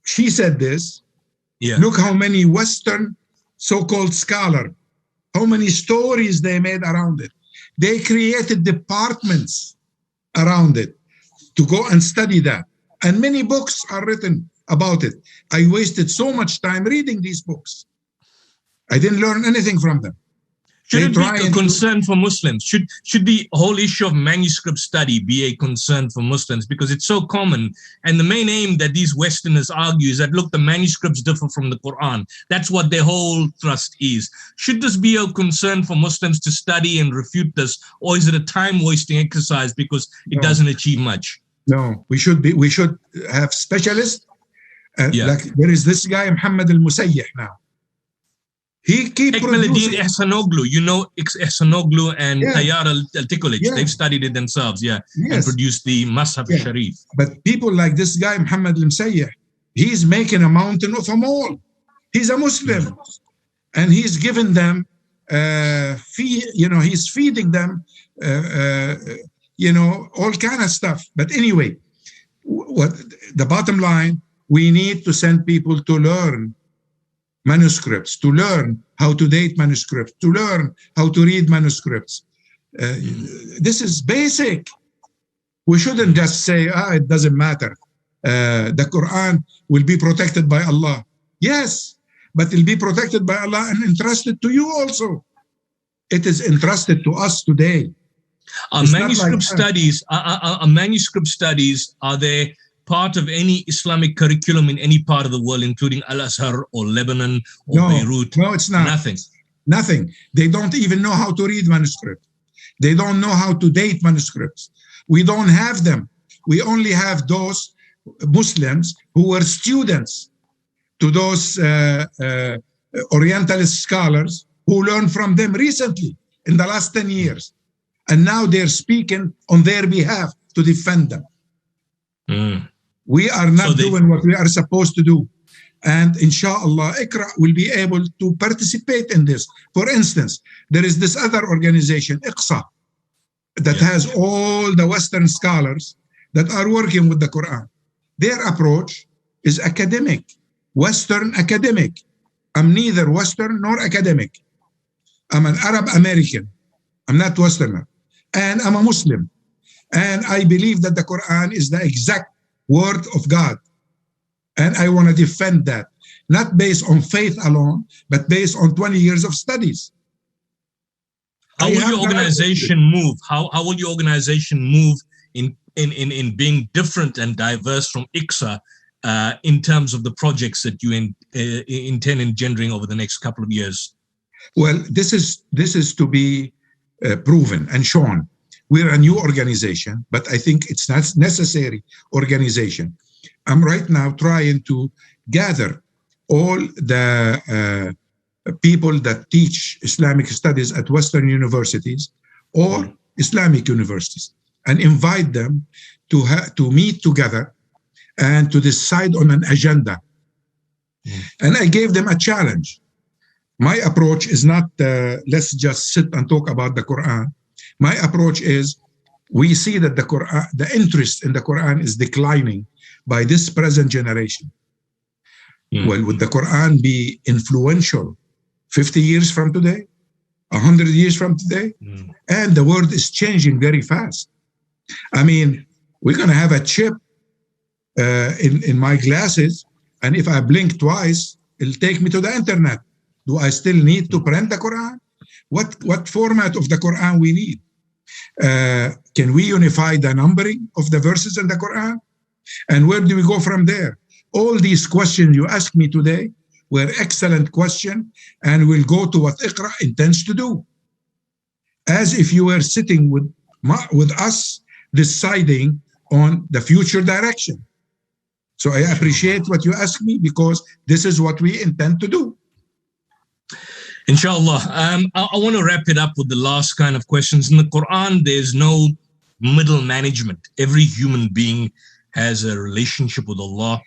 she said this, look how many Western so-called scholars, how many stories they made around it. They created departments around it to go and study that. And many books are written about it. I wasted so much time reading these books. I didn't learn anything from them. Should it be a concern for Muslims? Should the whole issue of manuscript study be a concern for Muslims? Because it's so common. And the main aim that these Westerners argue is that, look, the manuscripts differ from the Quran. That's what their whole thrust is. Should this be a concern for Muslims to study and refute this? Or is it a time-wasting exercise because it doesn't achieve much? No, we should have specialists Like there is this guy, Muhammad al-Musayyih now. He keep producing. Ihsanoglu, you know Ihsanoglu and Tayyar al-Tikolic, they've studied it themselves, and produced the Mashaf Sharif. But people like this guy, Muhammad al-Musayyih, he's making a mountain of a mole. He's a Muslim, and he's given them, he's feeding them, all kind of stuff. But anyway, what the bottom line, we need to send people to learn manuscripts, to learn how to date manuscripts, to learn how to read manuscripts. This is basic. We shouldn't just say, it doesn't matter. The Quran will be protected by Allah. Yes, but it will be protected by Allah and entrusted to you also. It is entrusted to us today. Manuscript studies, are they part of any Islamic curriculum in any part of the world, including Al-Azhar or Lebanon or Beirut? No, it's not. Nothing. They don't even know how to read manuscript. They don't know how to date manuscripts. We don't have them. We only have those Muslims who were students to those Orientalist scholars who learned from them recently in the last 10 years. And now they're speaking on their behalf to defend them. We are not doing what we are supposed to do. And inshallah, Iqra will be able to participate in this. For instance, there is this other organization, Iqsa, that has all the Western scholars that are working with the Quran. Their approach is academic, Western academic. I'm neither Western nor academic. I'm an Arab American. I'm not Westerner. And I'm a Muslim. And I believe that the Quran is the exact word of God. And I want to defend that, not based on faith alone, but based on 20 years of studies. How will your organization move? How will your organization move in being different and diverse from ICSA in terms of the projects that you intend engendering over the next couple of years? Well, this is to be proven and shown. We're a new organization, but I think it's not necessary organization. I'm right now trying to gather all the people that teach Islamic studies at Western universities or Islamic universities and invite them to meet together and to decide on an agenda. And I gave them a challenge. My approach is not let's just sit and talk about the Quran. My approach is we see that the Quran, the interest in the Quran is declining by this present generation. Well, would the Quran be influential 50 years from today, 100 years from today? And the world is changing very fast. I mean, we're going to have a chip in my glasses, and if I blink twice, it'll take me to the internet. Do I still need to print the Quran? What format of the Quran we need? Can we unify the numbering of the verses in the Quran? And where do we go from there? All these questions you asked me today were excellent questions, and we'll go to what Iqra intends to do. As if you were sitting with us deciding on the future direction. So I appreciate what you asked me because this is what we intend to do. Inshallah. I want to wrap it up with the last kind of questions. In the Quran, there's no middle management. Every human being has a relationship with Allah.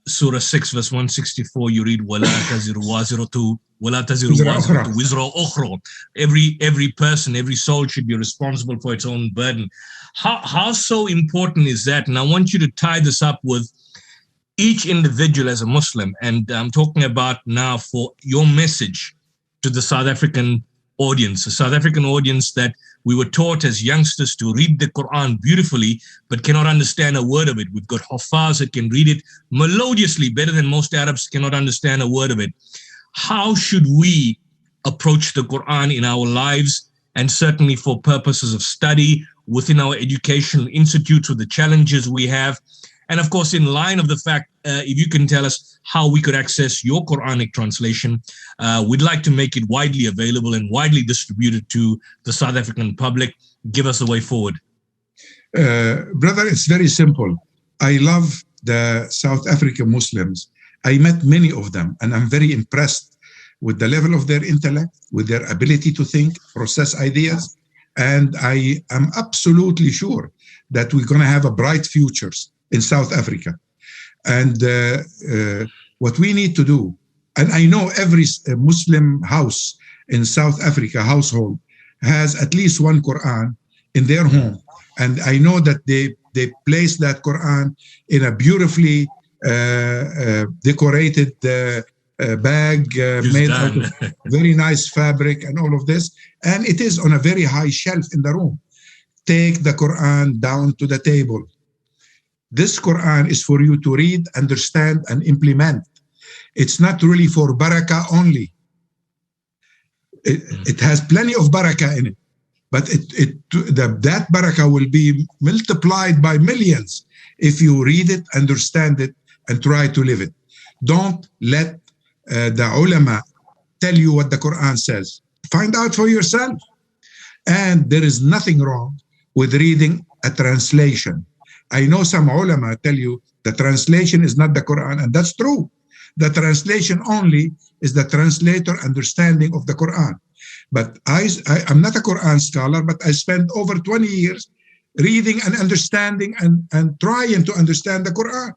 Surah 6, verse 164, you read, وَلَا تَزِرُ وَازِرَةُ وَلَا تَزِرُ وَازِرَةُ وِزْرَ أُخْرَى. Every person, every soul should be responsible for its own burden. How so important is that? And I want you to tie this up with each individual as a Muslim. And I'm talking about now for your message to the South African audience, the South African audience that we were taught as youngsters to read the Quran beautifully, but cannot understand a word of it. We've got Hafaz that can read it melodiously better than most Arabs cannot understand a word of it. How should we approach the Quran in our lives, and certainly for purposes of study within our educational institutes with the challenges we have? And of course, in line of the fact, if you can tell us how we could access your Quranic translation, we'd like to make it widely available and widely distributed to the South African public. Give us a way forward. Brother, it's very simple. I love the South African Muslims, I met many of them, and I'm very impressed with the level of their intellect, with their ability to think, process ideas. And I am absolutely sure that we're going to have a bright futures in South Africa. And what we need to do, and I know every Muslim house in South Africa, household, has at least one Quran in their home. And I know that they place that Quran in a beautifully decorated bag made out of very nice fabric and all of this. And it is on a very high shelf in the room. Take the Quran down to the table. This Quran is for you to read, understand, and implement. It's not really for barakah only. It has plenty of barakah in it, but that barakah will be multiplied by millions if you read it, understand it, and try to live it. Don't let the ulama tell you what the Quran says. Find out for yourself. And there is nothing wrong with reading a translation. I know some ulama tell you the translation is not the Quran, and that's true. The translation only is the translator understanding of the Quran. But I'm not a Quran scholar, but I spent over 20 years reading and understanding and trying to understand the Quran.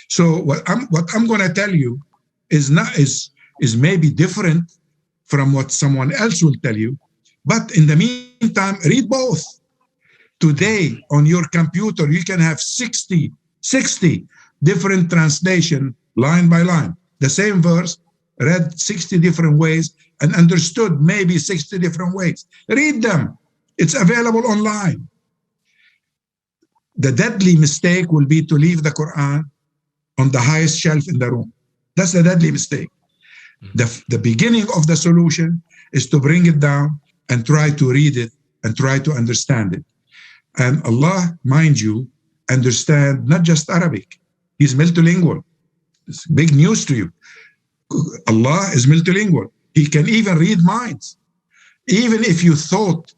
So what I'm going to tell you is maybe different from what someone else will tell you. But in the meantime, read both. Today on your computer, you can have 60 different translation line by line. The same verse read 60 different ways and understood maybe 60 different ways. Read them. It's available online. The deadly mistake will be to leave the Quran on the highest shelf in the room. That's the deadly mistake. The beginning of the solution is to bring it down and try to read it and try to understand it. And Allah, mind you, understand not just Arabic. He's multilingual. It's big news to you. Allah is multilingual. He can even read minds. Even if you thought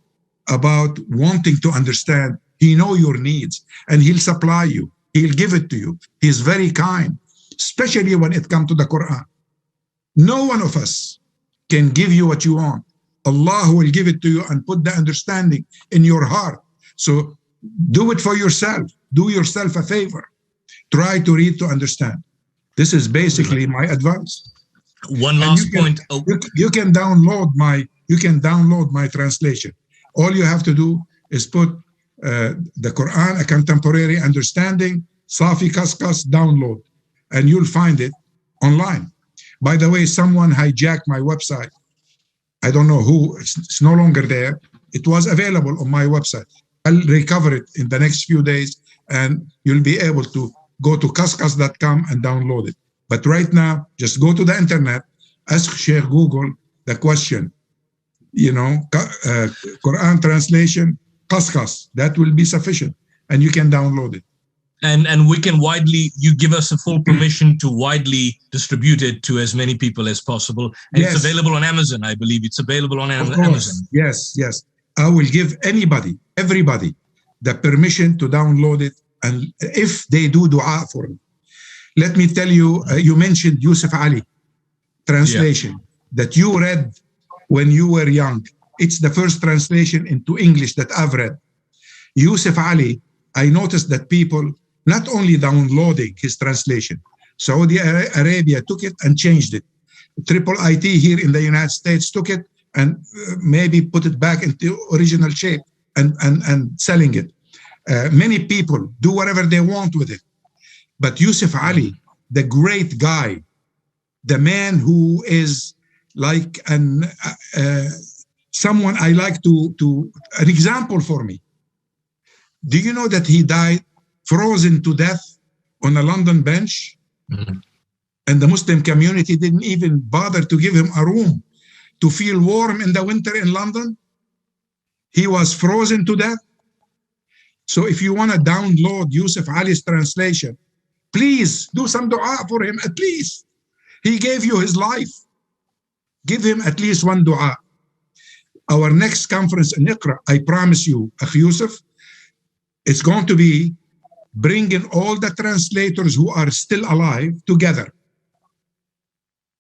about wanting to understand, He knows your needs and He'll supply you. He'll give it to you. He's very kind, especially when it comes to the Quran. No one of us can give you what you want. Allah will give it to you and put the understanding in your heart. So do it for yourself. Do yourself a favor. Try to read to understand. This is basically my advice. One last point. You can download my translation. All you have to do is put the Quran, a contemporary understanding, Safi Kaskas, download, and you'll find it online. By the way, someone hijacked my website. I don't know who. It's no longer there. It was available on my website. I'll recover it in the next few days, and you'll be able to go to kaskas.com and download it. But right now, just go to the internet, ask Sheikh Google the question, Quran translation, kaskas. That will be sufficient, and you can download it. And we can you give us a full permission to widely distribute it to as many people as possible. And yes. It's available on Amazon, I believe. It's available on Amazon. Yes. I will give everybody, the permission to download it, and if they do dua for it. Let me tell you, you mentioned Yusuf Ali translation that you read when you were young. It's the first translation into English that I've read. Yusuf Ali, I noticed that people not only downloading his translation, Saudi Arabia took it and changed it. Triple IT here in the United States took it and maybe put it back into original shape and selling it. Many people do whatever they want with it. But Yusuf Ali, the great guy, the man who is like someone I like to an example for me. Do you know that he died frozen to death on a London bench? Mm-hmm. And the Muslim community didn't even bother to give him a room to feel warm in the winter in London. He was frozen to death. So if you want to download Yusuf Ali's translation, please do some dua for him at least. He gave you his life. Give him at least one dua. Our next conference in Iqra, I promise you, Akh Yusuf, it's going to be bringing all the translators who are still alive together.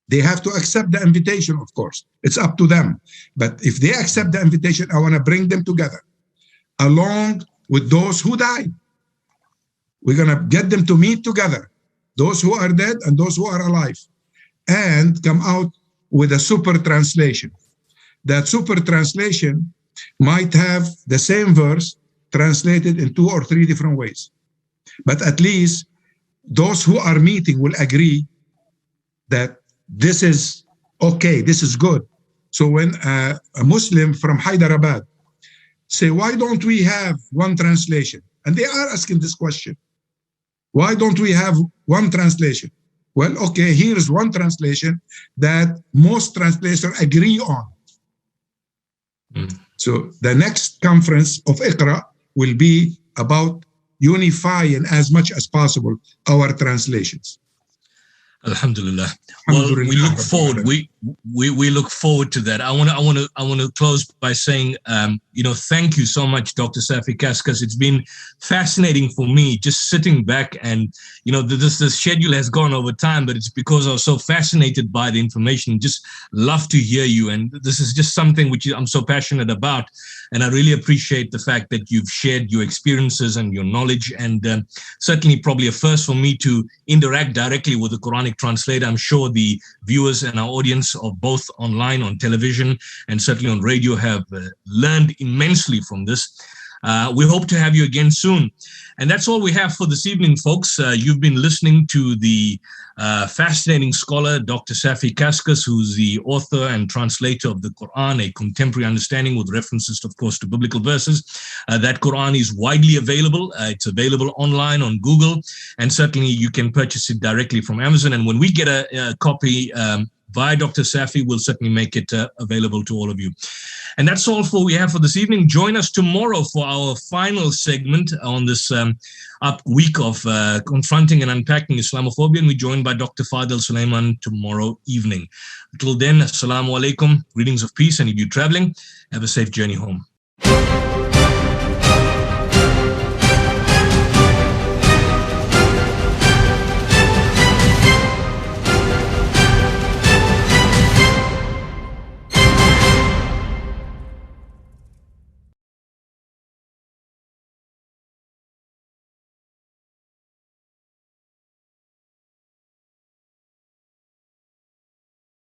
They have to accept the invitation, of course. It's up to them. But if they accept the invitation, I want to bring them together, along with those who died. We're going to get them to meet together, those who are dead and those who are alive, and come out with a super translation. That super translation might have the same verse translated in 2 or 3 different ways. But at least those who are meeting will agree that this is okay, this is good. So when a Muslim from Hyderabad say, why don't we have one translation? And they are asking this question. Why don't we have one translation? Well, okay, here's one translation that most translators agree on. So the next conference of Iqra will be about unifying as much as possible our translations. Alhamdulillah. Well, we look forward. We look forward to that. I want to close by saying, thank you so much, Dr. Safi Kaskas. It's been fascinating for me just sitting back and, the schedule has gone over time, but it's because I was so fascinated by the information. Just love to hear you. And this is just something which I'm so passionate about. And I really appreciate the fact that you've shared your experiences and your knowledge, and certainly probably a first for me to interact directly with the Quranic translator. I'm sure the viewers and our audience of both online, on television, and certainly on radio have learned immensely from this. We hope to have you again soon. And that's all we have for this evening, folks. You've been listening to the fascinating scholar, Dr. Safi Kaskas, who's the author and translator of the Quran, A Contemporary Understanding, with references, of course, to biblical verses. That Quran is widely available. It's available online on Google, and certainly you can purchase it directly from Amazon. And when we get a copy via Dr. Safi, we'll certainly make it available to all of you. And that's all we have for this evening. Join us tomorrow for our final segment on this up week of confronting and unpacking Islamophobia. And we're joined by Dr. Fadil Sulaiman tomorrow evening. Until then, assalamu alaikum, greetings of peace. And if you're traveling, have a safe journey home.